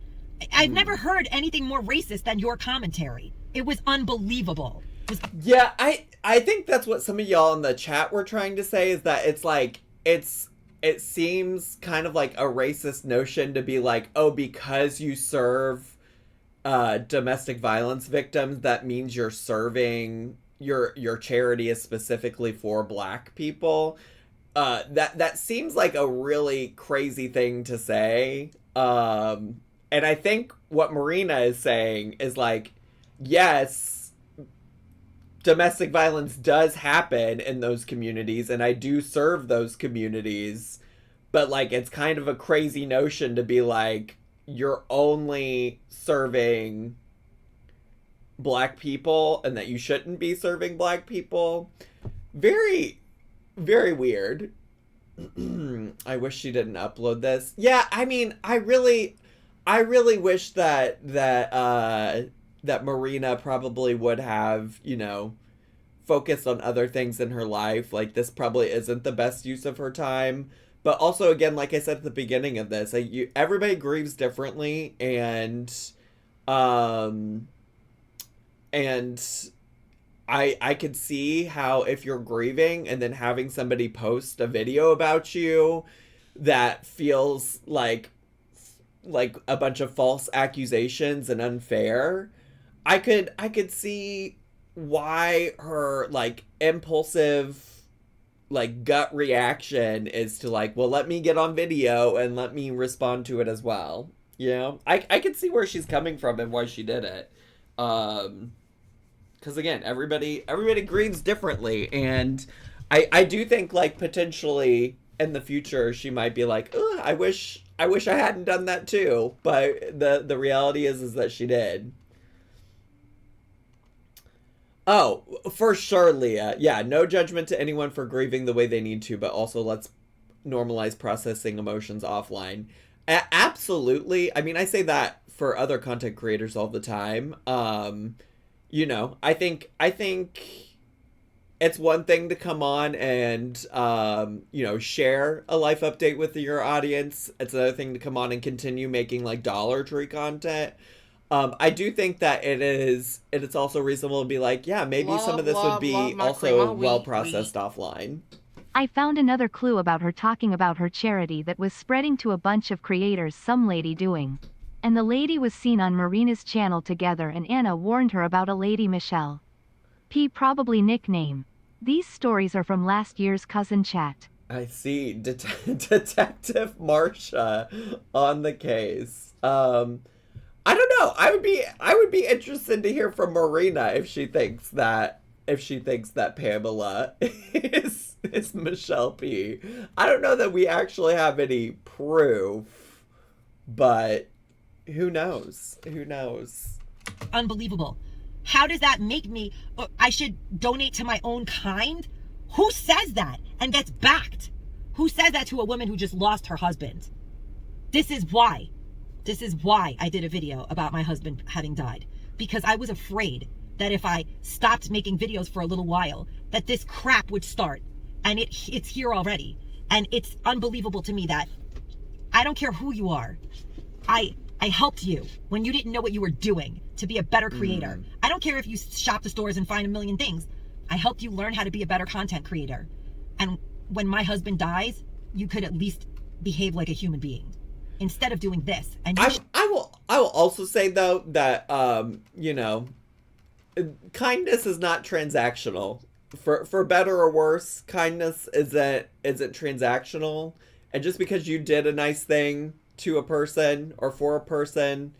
I've never heard anything more racist than your commentary. It was unbelievable. Yeah, I think that's what some of y'all in the chat were trying to say, is that it's like, it seems kind of like a racist notion to be like, oh, because you serve domestic violence victims, that means you're serving, your charity is specifically for black people. That seems like a really crazy thing to say. And I think what Marina is saying is like, yes, domestic violence does happen in those communities, and I do serve those communities, but like, it's kind of a crazy notion to be like, you're only serving black people and that you shouldn't be serving black people. Very, very weird. I wish she didn't upload this. Yeah, I mean, I really wish that Marina probably would have, focused on other things in her life. Like, this probably isn't the best use of her time. But also, again, like I said at the beginning of this, everybody grieves differently, and I could see how, if you're grieving and then having somebody post a video about you that feels like a bunch of false accusations and unfair, I could see why her, like, impulsive like gut reaction is to like, well, let me get on video and let me respond to it as well. You know, I can see where she's coming from and why she did it. Because again, everybody grieves differently, and I do think like potentially in the future she might be like, ugh, I wish I hadn't done that too. But the reality is that she did. Oh, for sure, Leah. Yeah, no judgment to anyone for grieving the way they need to, but also let's normalize processing emotions offline. Absolutely. I mean, I say that for other content creators all the time. You know, I think it's one thing to come on and you know, share a life update with your audience. It's another thing to come on and continue making like Dollar Tree content. I do think that it's also reasonable to be like, yeah, maybe some of this would be also well processed offline. I found another clue about her talking about her charity that was spreading to a bunch of creators, some lady doing. And the lady was seen on Marina's channel together, and Anna warned her about a lady Michelle P, probably nickname. These stories are from last year's cousin chat. I see. Detective Marsha on the case. I don't know. I would be interested to hear from Marina if she thinks that Pamela is Michelle P. I don't know that we actually have any proof, but who knows? Who knows? Unbelievable. How does that make me, I should donate to my own kind? Who says that and gets backed? Who says that to a woman who just lost her husband? This is why I did a video about my husband having died. Because I was afraid that if I stopped making videos for a little while, that this crap would start. And it's here already. And it's unbelievable to me that I don't care who you are. I helped you when you didn't know what you were doing to be a better creator. I don't care if you shop the stores and find a million things. I helped you learn how to be a better content creator. And when my husband dies, you could at least behave like a human being instead of doing this. And I will also say though that you know, kindness is not transactional. For better or worse, kindness isn't transactional. And just because you did a nice thing to a person or for a person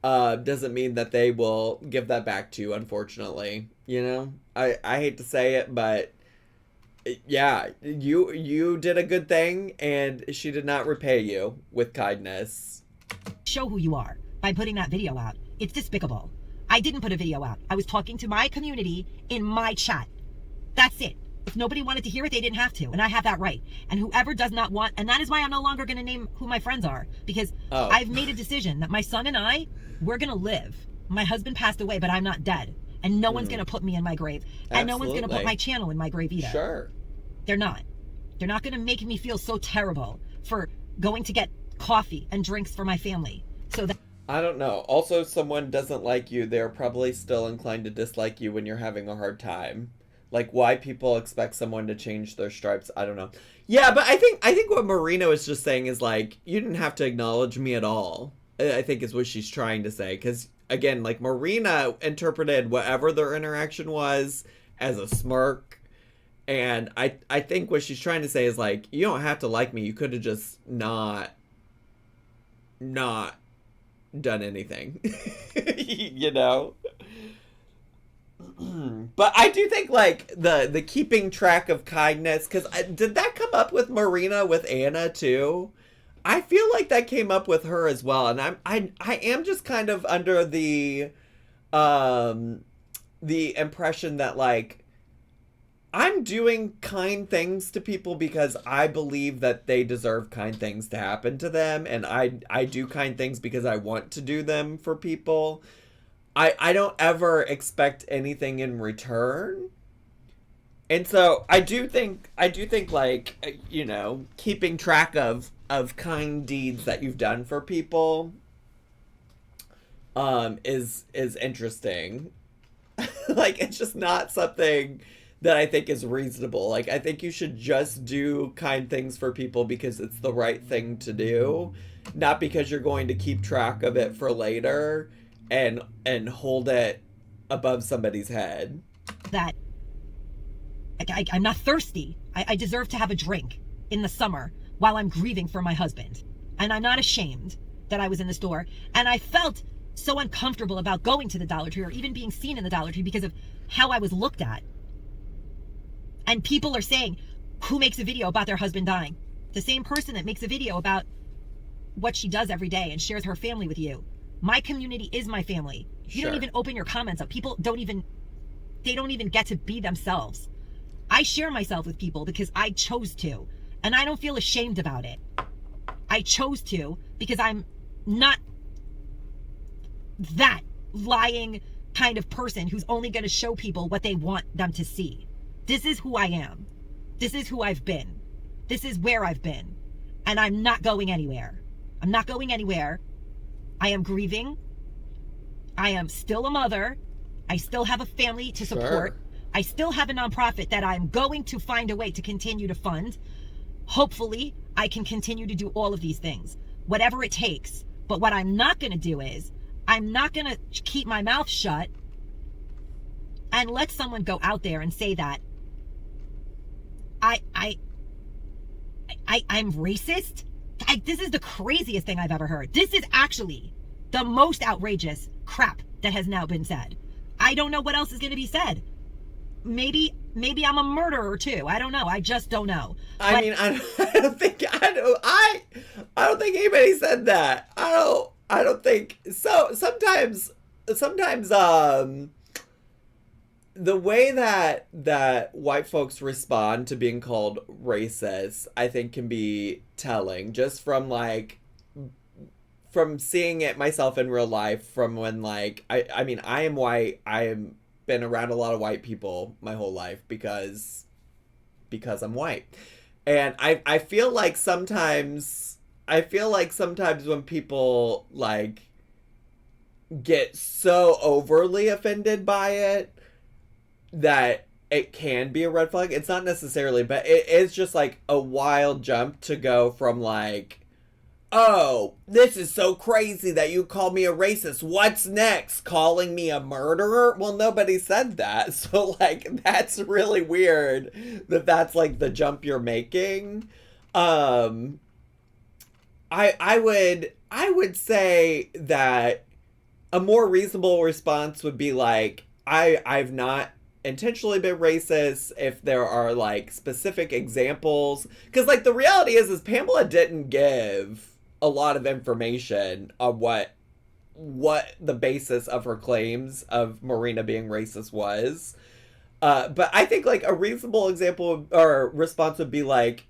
doesn't mean that they will give that back to you, unfortunately. You know, I hate to say it, but yeah, you did a good thing and she did not repay you with kindness. Show who you are by putting that video out. It's despicable. I didn't put a video out. I was talking to my community in my chat. That's it. If nobody wanted to hear it, they didn't have to. And I have that right. And whoever does not want, and that is why I'm no longer going to name who my friends are. Because I've made a decision that my son and I, we're going to live. My husband passed away, but I'm not dead. And no one's going to put me in my grave. And no one's going to put my channel in my grave either. Sure. They're not. They're not going to make me feel so terrible for going to get coffee and drinks for my family. So that I don't know. Also, someone doesn't like you, they're probably still inclined to dislike you when you're having a hard time. Like, why people expect someone to change their stripes, I don't know. Yeah, but I think what Marina was just saying is, like, you didn't have to acknowledge me at all, I think is what she's trying to say. Because, again, like, Marina interpreted whatever their interaction was as a smirk. And I think what she's trying to say is, like, you don't have to like me. You could have just not done anything. You know? But I do think like the keeping track of kindness, because did that come up with Marina with Anna too? I feel like that came up with her as well, and I am just kind of under the impression that like I'm doing kind things to people because I believe that they deserve kind things to happen to them, and I do kind things because I want to do them for people. I don't ever expect anything in return. And so I do think like, you know, keeping track of kind deeds that you've done for people is interesting. Like, it's just not something that I think is reasonable. Like, I think you should just do kind things for people because it's the right thing to do, not because you're going to keep track of it for later and hold it above somebody's head. That Like, I'm not thirsty. I deserve to have a drink in the summer while I'm grieving for my husband. And I'm not ashamed that I was in the store. And I felt so uncomfortable about going to the Dollar Tree or even being seen in the Dollar Tree because of how I was looked at. And people are saying, who makes a video about their husband dying? The same person that makes a video about what she does every day and shares her family with you. My community is my family. You don't even open your comments up. People don't even get to be themselves. I share myself with people because I chose to, and I don't feel ashamed about it. I chose to because I'm not that lying kind of person who's only going to show people what they want them to see. This is who I am. This is who I've been. This is where I've been. And I'm not going anywhere. I'm not going anywhere. I am grieving. I am still a mother. I still have a family to support. Sure. I still have a nonprofit that I'm going to find a way to continue to fund. Hopefully, I can continue to do all of these things, whatever it takes. But what I'm not going to do is, I'm not going to keep my mouth shut and let someone go out there and say that I'm racist. This is the craziest thing I've ever heard. This is actually the most outrageous crap that has now been said. I don't know what else is going to be said. Maybe I'm a murderer too. I don't know. I just don't know. I mean, I don't think anybody said that. I don't think so. Sometimes the way that white folks respond to being called racist, I think, can be telling, just from seeing it myself in real life. From when, like, I mean, I am white. I am been around a lot of white people my whole life because I'm white. And I feel like sometimes when people, like, get so overly offended by it that it can be a red flag. It's not necessarily, but it is just like a wild jump to go from, like, oh, this is so crazy that you called me a racist. What's next? Calling me a murderer? Well, nobody said that. So, like, that's really weird that that's, like, the jump you're making. I would say that a more reasonable response would be like, I've not intentionally been racist if there are, like, specific examples. Because, like, the reality is Pamela didn't give a lot of information on what the basis of her claims of Marina being racist was. But I think, like, a reasonable example or response would be like,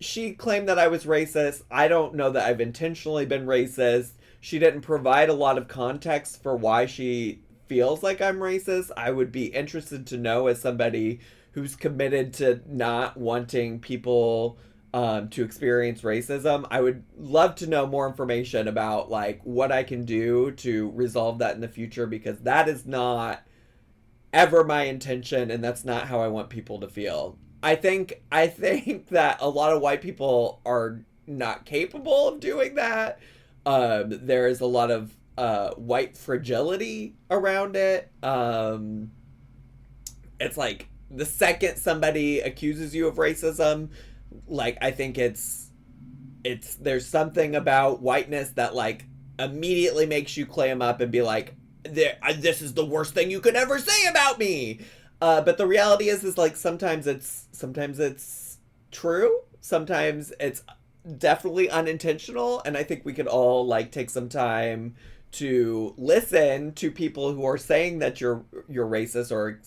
she claimed that I was racist. I don't know that I've intentionally been racist. She didn't provide a lot of context for why she feels like I'm racist. I would be interested to know, as somebody who's committed to not wanting people to experience racism, I would love to know more information about, like, what I can do to resolve that in the future, because that is not ever my intention, and that's not how I want people to feel. I think that a lot of white people are not capable of doing that. There is a lot of white fragility around it. It's like the second somebody accuses you of racism, like, I think it's there's something about whiteness that, like, immediately makes you clam up and be like, this is the worst thing you could ever say about me. But the reality is like, sometimes it's true. Sometimes it's definitely unintentional. And I think we could all, like, take some time to listen to people who are saying that you're racist or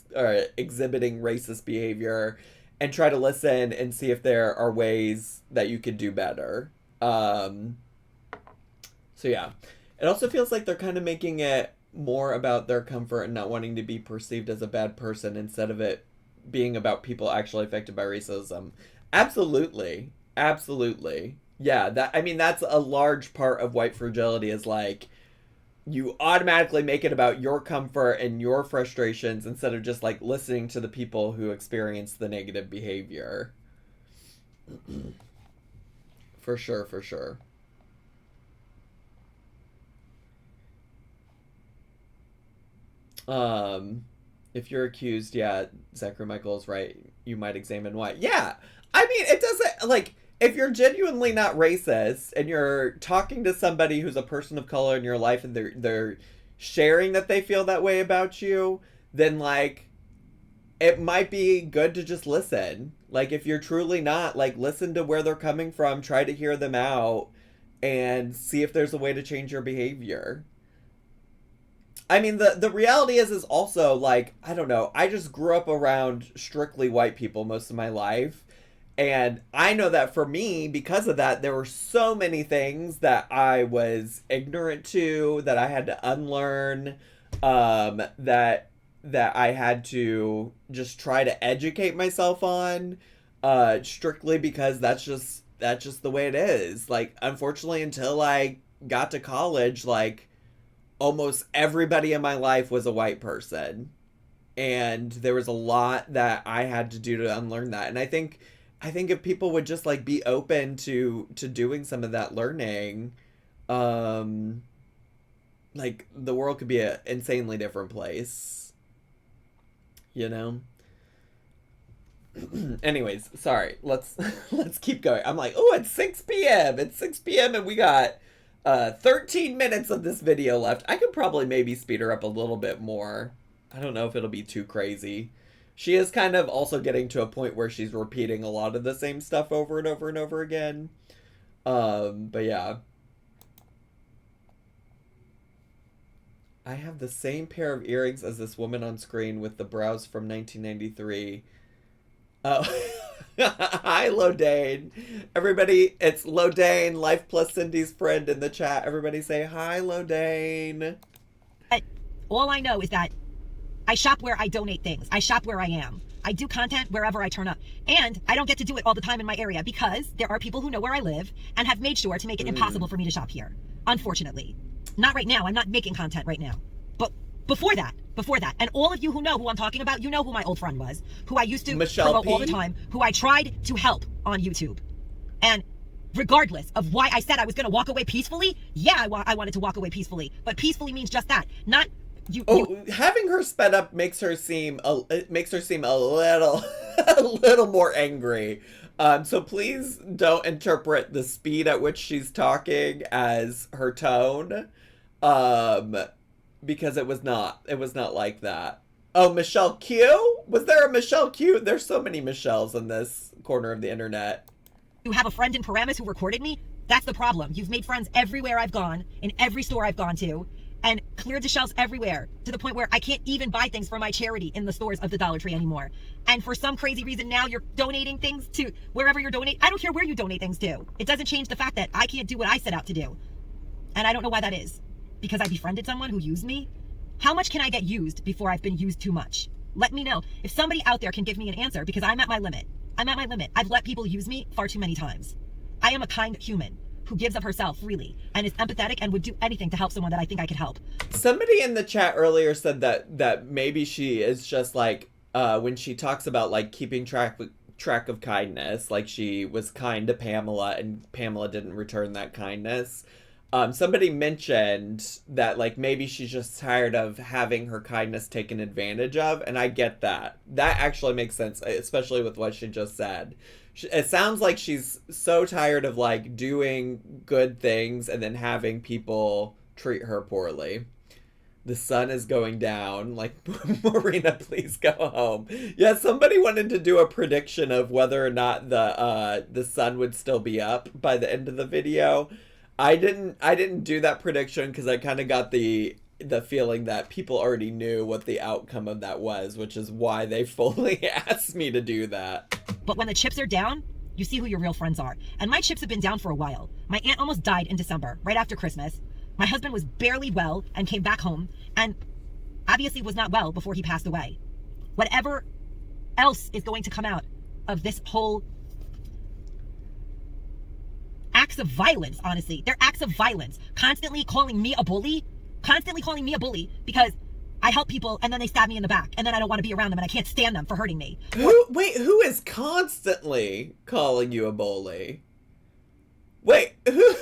exhibiting racist behavior, and try to listen and see if there are ways that you could do better. So yeah, it also feels like they're kind of making it more about their comfort and not wanting to be perceived as a bad person, instead of it being about people actually affected by racism. Absolutely. Yeah, that's a large part of white fragility, is like, you automatically make it about your comfort and your frustrations instead of just, like, listening to the people who experience the negative behavior. For sure. If you're accused, yeah, Zachary Michael's right. You might examine why. Yeah. I mean, it doesn't, like, if you're genuinely not racist and you're talking to somebody who's a person of color in your life and they're sharing that they feel that way about you, then, like, it might be good to just listen. Like, if you're truly not, like, listen to where they're coming from, try to hear them out, and see if there's a way to change your behavior. I mean, the reality is also, like, I don't know, I just grew up around strictly white people most of my life. And I know that for me, because of that, there were so many things that I was ignorant to, that I had to unlearn, that I had to just try to educate myself on, strictly because that's just the way it is. Like, unfortunately, until I got to college, like, almost everybody in my life was a white person. And there was a lot that I had to do to unlearn that. And I think if people would just, like, be open to doing some of that learning, like, the world could be an insanely different place. You know? Anyways, sorry. Let's keep going. I'm like, oh, it's 6 p.m. It's 6 p.m. and we got 13 minutes of this video left. I could probably maybe speed her up a little bit more. I don't know if it'll be too crazy. She is kind of also getting to a point where she's repeating a lot of the same stuff over and over and over again. But yeah. I have the same pair of earrings as this woman on screen with the brows from 1993. Oh. Hi, Lodane. Everybody, it's Lodane, Life Plus Cindy's friend in the chat. Everybody say hi, Lodane. All I know is that I shop where I donate things. I shop where I am. I do content wherever I turn up. And I don't get to do it all the time in my area because there are people who know where I live and have made sure to make it impossible for me to shop here. Unfortunately. Not right now. I'm not making content right now. But before that, and all of you who know who I'm talking about, you know who my old friend was, who I used to promote all the time, who I tried to help on YouTube. And regardless of why I said I was going to walk away peacefully, yeah, I wanted to walk away peacefully. But peacefully means just that. Not... having her sped up makes her seem a little a little more angry. So please don't interpret the speed at which she's talking as her tone, because it was not like that. Oh, Michelle Q? Was there a Michelle Q? There's so many Michelles in this corner of the internet. You have a friend in Pamela'S who recorded me? That's the problem. You've made friends everywhere I've gone, in every store I've gone to, and cleared the shelves everywhere, to the point where I can't even buy things for my charity in the stores of the Dollar Tree anymore. And for some crazy reason now you're donating things to wherever you're donating. I don't care where you donate things to. It doesn't change the fact that I can't do what I set out to do. And I don't know why that is. Because I befriended someone who used me? How much can I get used before I've been used too much? Let me know. If somebody out there can give me an answer, because I'm at my limit. I'm at my limit. I've let people use me far too many times. I am a kind human who gives of herself freely and is empathetic and would do anything to help someone that I think I could help. Somebody in the chat earlier said that maybe she is just like, when she talks about, like, keeping track of kindness, like she was kind to Pamela and Pamela didn't return that kindness. Somebody mentioned that, like, maybe she's just tired of having her kindness taken advantage of, and I get that. That actually makes sense, especially with what she just said. It sounds like she's so tired of, like, doing good things and then having people treat her poorly. The sun is going down. Like, Marina, please go home. Yeah, somebody wanted to do a prediction of whether or not the sun would still be up by the end of the video. I didn't do that prediction because I kind of got the feeling that people already knew what the outcome of that was, which is why they fully asked me to do that. But when the chips are down, you see who your real friends are. And my chips have been down for a while. My aunt almost died in December, right after Christmas. My husband was barely well and came back home, and obviously was not well before he passed away. Whatever else is going to come out of this whole acts of violence, honestly. They're acts of violence. Constantly calling me a bully because I help people and then they stab me in the back and then I don't want to be around them and I can't stand them for hurting me. Who is constantly calling you a bully? Wait, who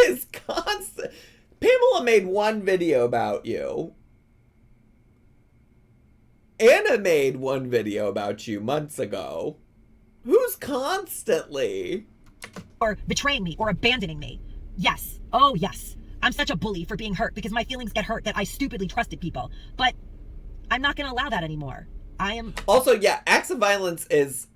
is constant? Pamela made one video about you. Anna made one video about you months ago. Who's constantly? Or betraying me or abandoning me. Yes. Oh, yes. I'm such a bully for being hurt because my feelings get hurt that I stupidly trusted people. But I'm not going to allow that anymore. I am... Also, yeah, acts of violence is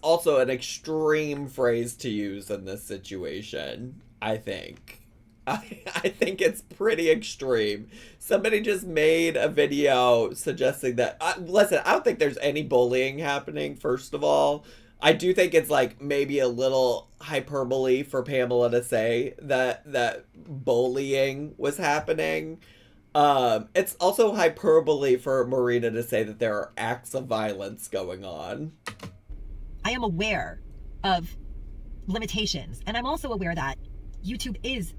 also an extreme phrase to use in this situation, I think. I think it's pretty extreme. Somebody just made a video suggesting that... listen, I don't think there's any bullying happening, first of all. I do think it's like maybe a little hyperbole for Pamela to say that bullying was happening. It's also hyperbole for Marina to say that there are acts of violence going on. I am aware of limitations, and I'm also aware that YouTube is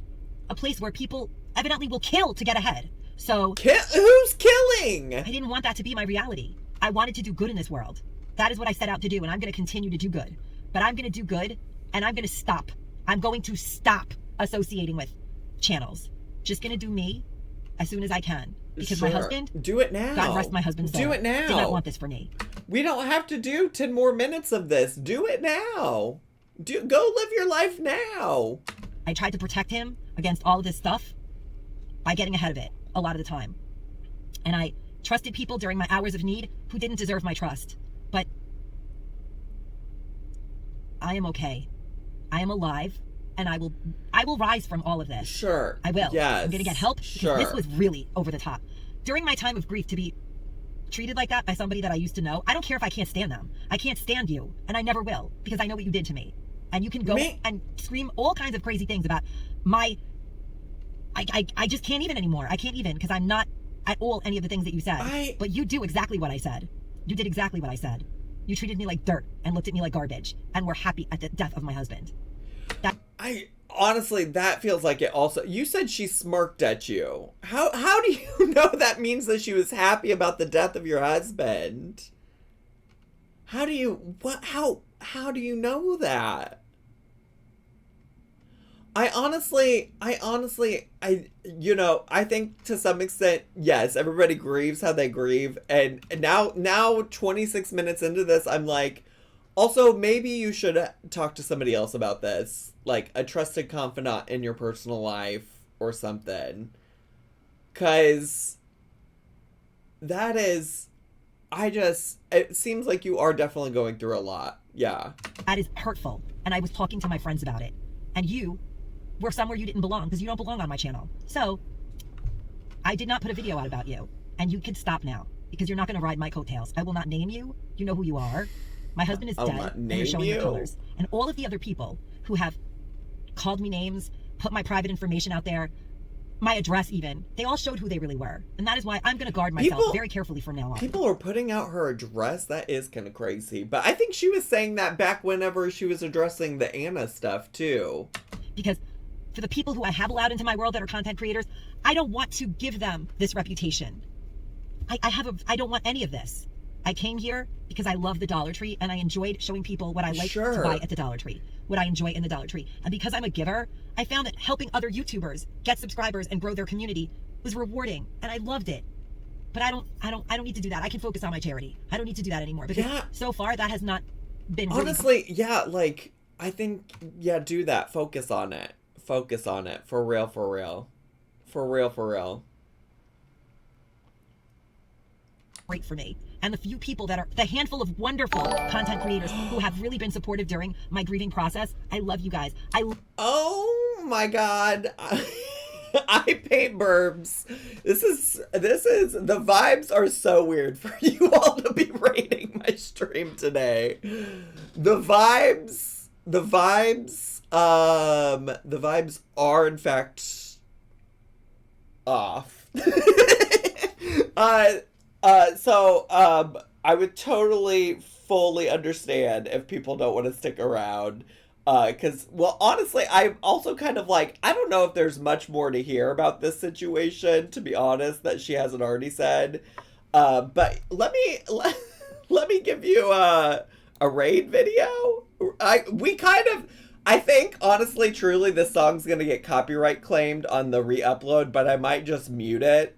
a place where people evidently will kill to get ahead. So who's killing? I didn't want that to be my reality. I wanted to do good in this world. That is what I set out to do, and I'm going to continue to do good. But I'm going to do good, and I'm going to stop. I'm going to stop associating with channels. Just going to do me as soon as I can. Because my husband... Do it now. God rest my husband's soul. Do it now. Did not want this for me. We don't have to do 10 more minutes of this. Do it now. Go live your life now. I tried to protect him against all of this stuff by getting ahead of it a lot of the time. And I trusted people during my hours of need who didn't deserve my trust. But I am okay. I am alive, and I will rise from all of this. Sure. I will. Yes. I'm going to get help. Sure. This was really over the top. During my time of grief, to be treated like that by somebody that I used to know, I don't care if I can't stand them. I can't stand you, and I never will, because I know what you did to me. And you can go and scream all kinds of crazy things about my... I just can't even anymore. I can't even, because I'm not at all any of the things that you said. But you do exactly what I said. You did exactly what I said. You treated me like dirt and looked at me like garbage and were happy at the death of my husband. Honestly, that feels like it also... You said she smirked at you. How do you know that means that she was happy about the death of your husband? How do you... How do you know that? I honestly, you know, I think to some extent, yes, everybody grieves how they grieve. And now 26 minutes into this, I'm like, also, maybe you should talk to somebody else about this. Like a trusted confidant in your personal life or something. 'Cause that is, it seems like you are definitely going through a lot. Yeah. That is hurtful. And I was talking to my friends about it. And you were somewhere you didn't belong because you don't belong on my channel. So I did not put a video out about you. And you can stop now because you're not going to ride my coattails. I will not name you. You know who you are. My husband is dead and you're showing your colors. And all of the other people who have called me names, put my private information out there, my address even, they all showed who they really were. And that is why I'm going to guard myself very carefully from now on. People are putting out her address. That is kind of crazy. But I think she was saying that back whenever she was addressing the Anna stuff too. Because for the people who I have allowed into my world that are content creators, I don't want to give them this reputation. I don't want any of this. I came here because I love the Dollar Tree and I enjoyed showing people what I like to buy at the Dollar Tree, what I enjoy in the Dollar Tree. And because I'm a giver, I found that helping other YouTubers get subscribers and grow their community was rewarding and I loved it. But I don't need to do that. I can focus on my charity. I don't need to do that anymore because so far that has not been honestly, like I think do that. Focus on it. Focus on it. For real, for real. For real, for real. Great for me. And the few people that are, the handful of wonderful content creators who have really been supportive during my grieving process, I love you guys. Oh my God. I paint burbs. This is, the vibes are so weird for you all to be rating my stream today. The vibes are in fact off. I would totally fully understand if people don't want to stick around. Because, well, honestly, I'm also kind of like, I don't know if there's much more to hear about this situation, to be honest, that she hasn't already said. But let me give you a raid video. I think, honestly, truly, this song's going to get copyright claimed on the re-upload, but I might just mute it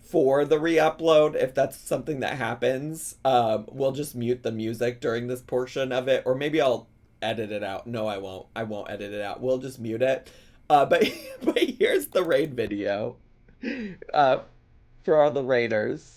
for the re-upload, if that's something that happens, we'll just mute the music during this portion of it, or maybe I'll edit it out. No, I won't. I won't edit it out. We'll just mute it. But but here's the raid video for all the raiders.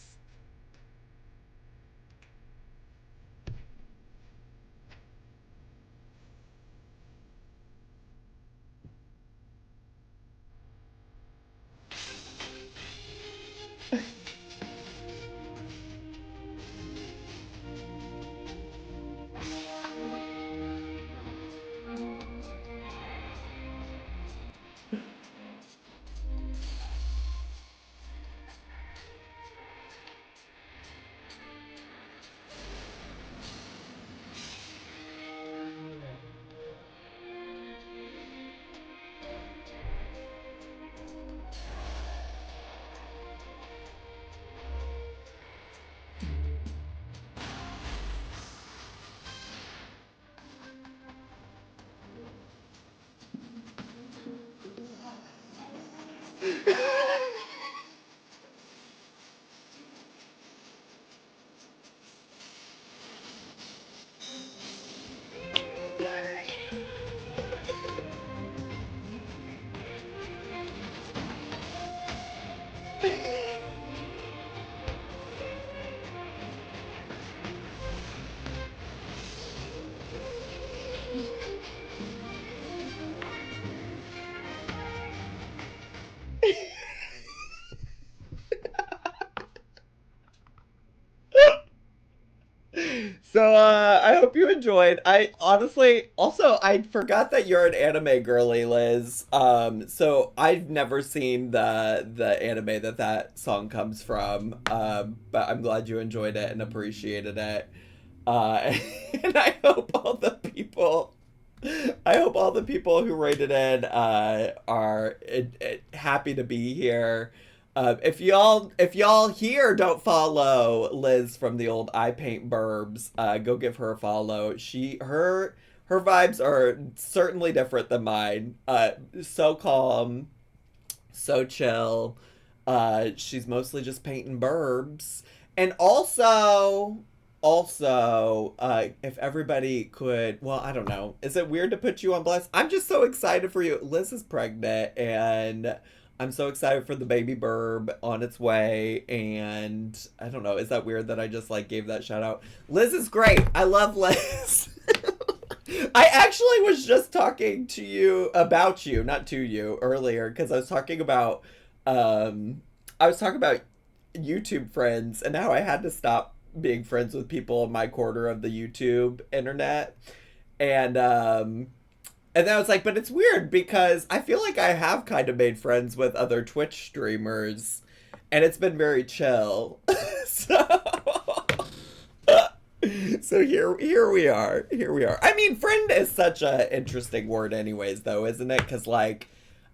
So I hope you enjoyed. I honestly also I forgot that you're an anime girly, Liz. So I've never seen the anime that song comes from. But I'm glad you enjoyed it and appreciated it. And I hope all the people who rated it are happy to be here. If y'all here don't follow Liz from the old I Paint Burbs, go give her a follow. Her vibes are certainly different than mine. So calm, so chill. She's mostly just painting burbs. And also, if everybody could, well, I don't know. Is it weird to put you on blast? I'm just so excited for you. Liz is pregnant, and I'm so excited for the baby burb on its way. And I don't know. Is that weird that I just like gave that shout out? Liz is great. I love Liz. I actually was just talking to you about you, not to you, earlier, because I was talking about YouTube friends and how I had to stop being friends with people in my quarter of the YouTube internet. And then I was like, but it's weird because I feel like I have kind of made friends with other Twitch streamers and it's been very chill. So here we are. I mean, friend is such a interesting word anyways, though, isn't it? Because, like,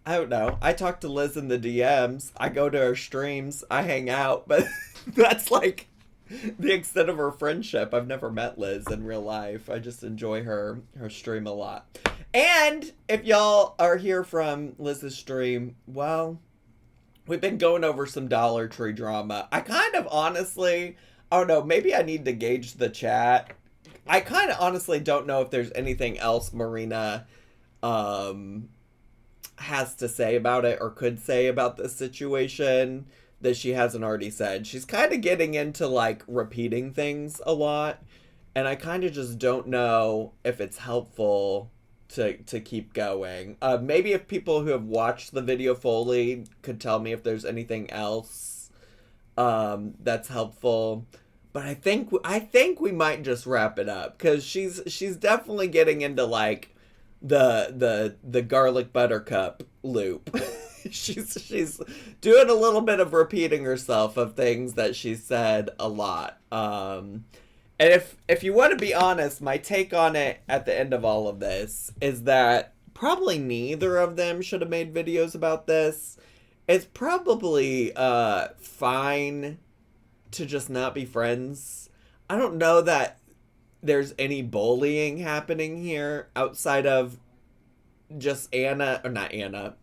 I don't know. I talk to Liz in the DMs. I go to her streams. I hang out. But that's, like, the extent of her friendship. I've never met Liz in real life. I just enjoy her stream a lot. And if y'all are here from Liz's stream, well, we've been going over some Dollar Tree drama. I kind of honestly, I don't know, maybe I need to gauge the chat. I kind of honestly don't know if there's anything else Marina has to say about it or could say about this situation that she hasn't already said. She's kind of getting into, like, repeating things a lot, and I kind of just don't know if it's helpful to keep going. Maybe if people who have watched the video fully could tell me if there's anything else that's helpful. But I think we might just wrap it up, because she's definitely getting into, like, the garlic buttercup loop. she's doing a little bit of repeating herself of things that she said a lot. And if you want to be honest, my take on it at the end of all of this is that probably neither of them should have made videos about this. It's probably fine to just not be friends. I don't know that there's any bullying happening here outside of just Anna, or not Anna.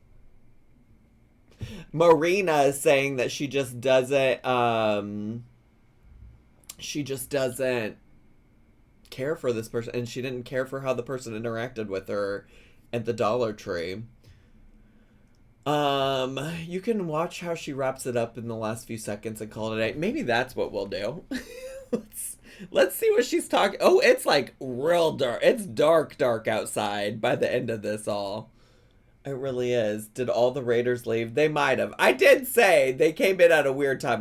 Marina is saying that she just doesn't care for this person, and she didn't care for how the person interacted with her at the Dollar Tree. You can watch how she wraps it up in the last few seconds and call it a day. Maybe that's what we'll do. Let's see what she's talking. Oh, it's like real dark. It's dark outside by the end of this all. It really is. Did all the Raiders leave? They might have. I did say they came in at a weird time.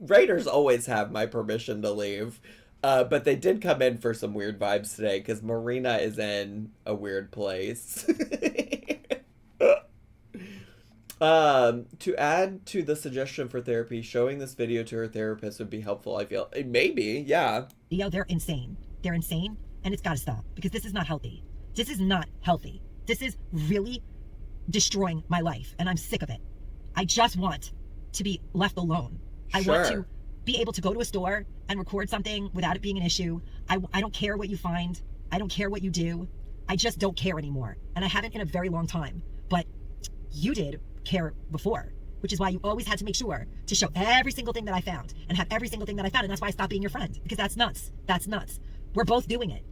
Raiders always have my permission to leave. But they did come in for some weird vibes today because Marina is in a weird place. To add to the suggestion for therapy, showing this video to her therapist would be helpful, I feel. Maybe, yeah. They're insane. They're insane, and it's got to stop because this is not healthy. This is not healthy. This is really destroying my life, and I'm sick of it. I just want to be left alone. I want to be able to go to a store and record something without it being an issue. I don't care what you find. I don't care what you do. I just don't care anymore, and I haven't in a very long time. But you did care before, which is why you always had to make sure to show every single thing that I found and have every single thing that I found, and that's why I stopped being your friend, because that's nuts. That's nuts. We're both doing it.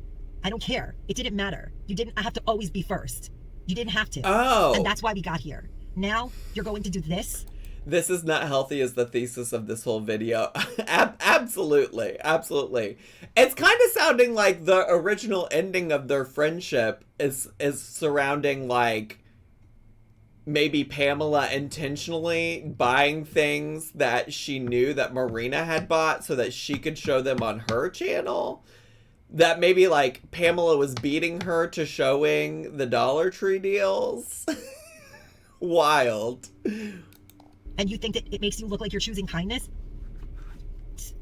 I don't care. It didn't matter. You didn't have to always be first. You didn't have to. Oh. And that's why we got here. Now you're going to do this. This is not healthy is the thesis of this whole video. Absolutely. Absolutely. It's kind of sounding like the original ending of their friendship is surrounding like maybe Pamela intentionally buying things that she knew that Marina had bought so that she could show them on her channel. That maybe like Pamela was beating her to showing the Dollar Tree deals. Wild. And you think that it makes you look like you're choosing kindness?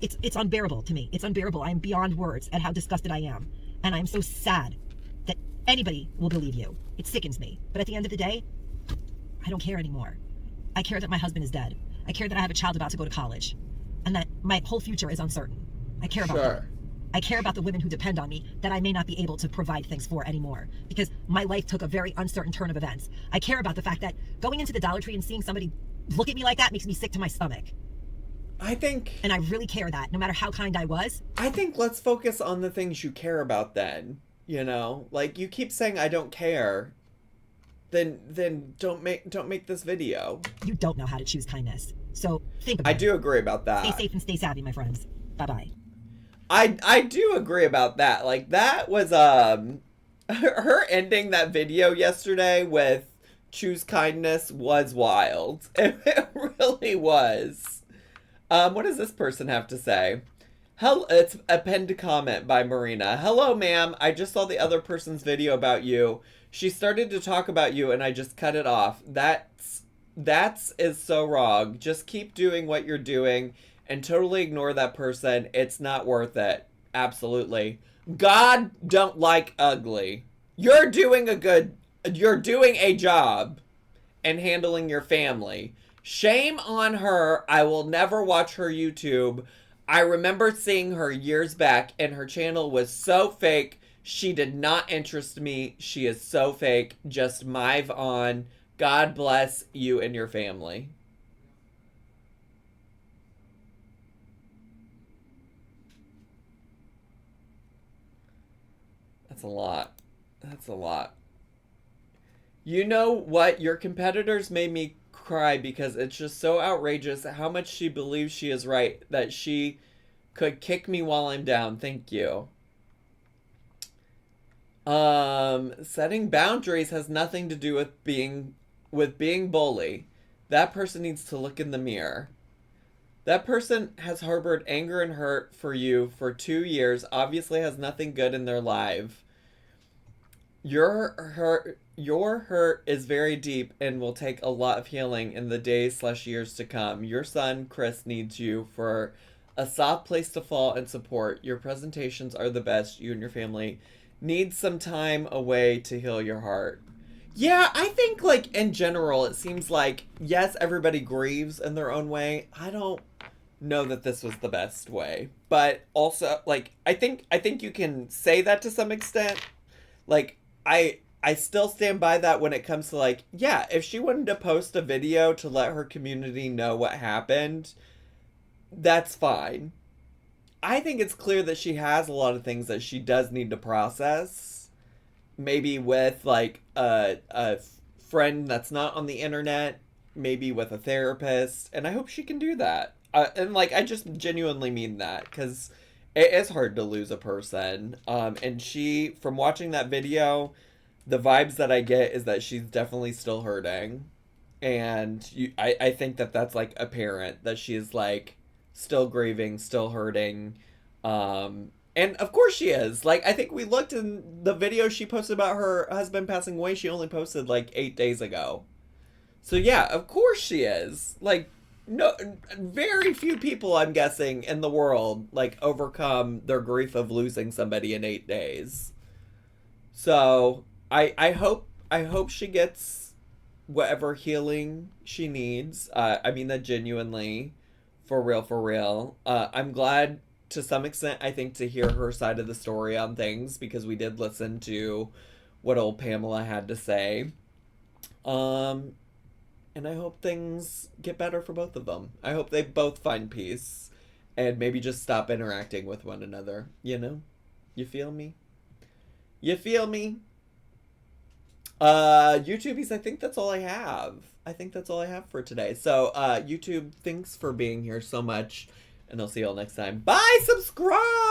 It's unbearable to me. It's unbearable. I am beyond words at how disgusted I am. And I'm so sad that anybody will believe you. It sickens me. But at the end of the day, I don't care anymore. I care that my husband is dead. I care that I have a child about to go to college. And that my whole future is uncertain. I care about that. I care about the women who depend on me that I may not be able to provide things for anymore because my life took a very uncertain turn of events. I care about the fact that going into the Dollar Tree and seeing somebody look at me like that makes me sick to my stomach. And I really care that no matter how kind I was. I think let's focus on the things you care about then, you know? Like you keep saying I don't care. Then don't make this video. You don't know how to choose kindness. So think about it. I do agree about that. Stay safe and stay savvy, my friends. Bye-bye. I do agree about that. Like that was her ending that video yesterday with choose kindness was wild. It really was. What does this person have to say? It's a pinned comment by Marina. Hello, ma'am. I just saw the other person's video about you. She started to talk about you and I just cut it off. That's is so wrong. Just keep doing what you're doing and totally ignore that person. It's not worth it. Absolutely. God don't like ugly. You're doing a job and handling your family. Shame on her. I will never watch her YouTube. I remember seeing her years back and her channel was so fake. She did not interest me. She is so fake. Just move on. God bless you and your family. That's a lot. That's a lot. You know what? Your competitors made me cry because it's just so outrageous how much she believes she is right that she could kick me while I'm down. Thank you. Setting boundaries has nothing to do with being bully. That person needs to look in the mirror. That person has harbored anger and hurt for you for 2 years, obviously has nothing good in their life. Your hurt is very deep and will take a lot of healing in the days/years to come. Your son, Chris, needs you for a soft place to fall and support. Your presentations are the best. You and your family need some time away to heal your heart. Yeah, I think, like, in general, it seems like, yes, everybody grieves in their own way. I don't know that this was the best way. But also, like, I think you can say that to some extent. Like, I still stand by that when it comes to like, yeah, if she wanted to post a video to let her community know what happened, that's fine. I think it's clear that she has a lot of things that she does need to process. Maybe with like a friend that's not on the internet, maybe with a therapist, and I hope she can do that. And like, I just genuinely mean that because it is hard to lose a person. And she, from watching that video, the vibes that I get is that she's definitely still hurting, and I think that that's like apparent that she's like still grieving, still hurting, and of course she is. Like, I think we looked in the video she posted about her husband passing away. She only posted like 8 days ago, so yeah, of course she is. Like, no, very few people, I'm guessing, in the world like overcome their grief of losing somebody in 8 days. So I hope she gets whatever healing she needs. I mean that genuinely, for real, for real. I'm glad to some extent, I think, to hear her side of the story on things, because we did listen to what old Pamela had to say. And I hope things get better for both of them. I hope they both find peace and maybe just stop interacting with one another. You know? You feel me? You feel me? YouTubies, I think that's all I have. I think that's all I have for today. So, YouTube, thanks for being here so much, and I'll see you all next time. Bye! Subscribe!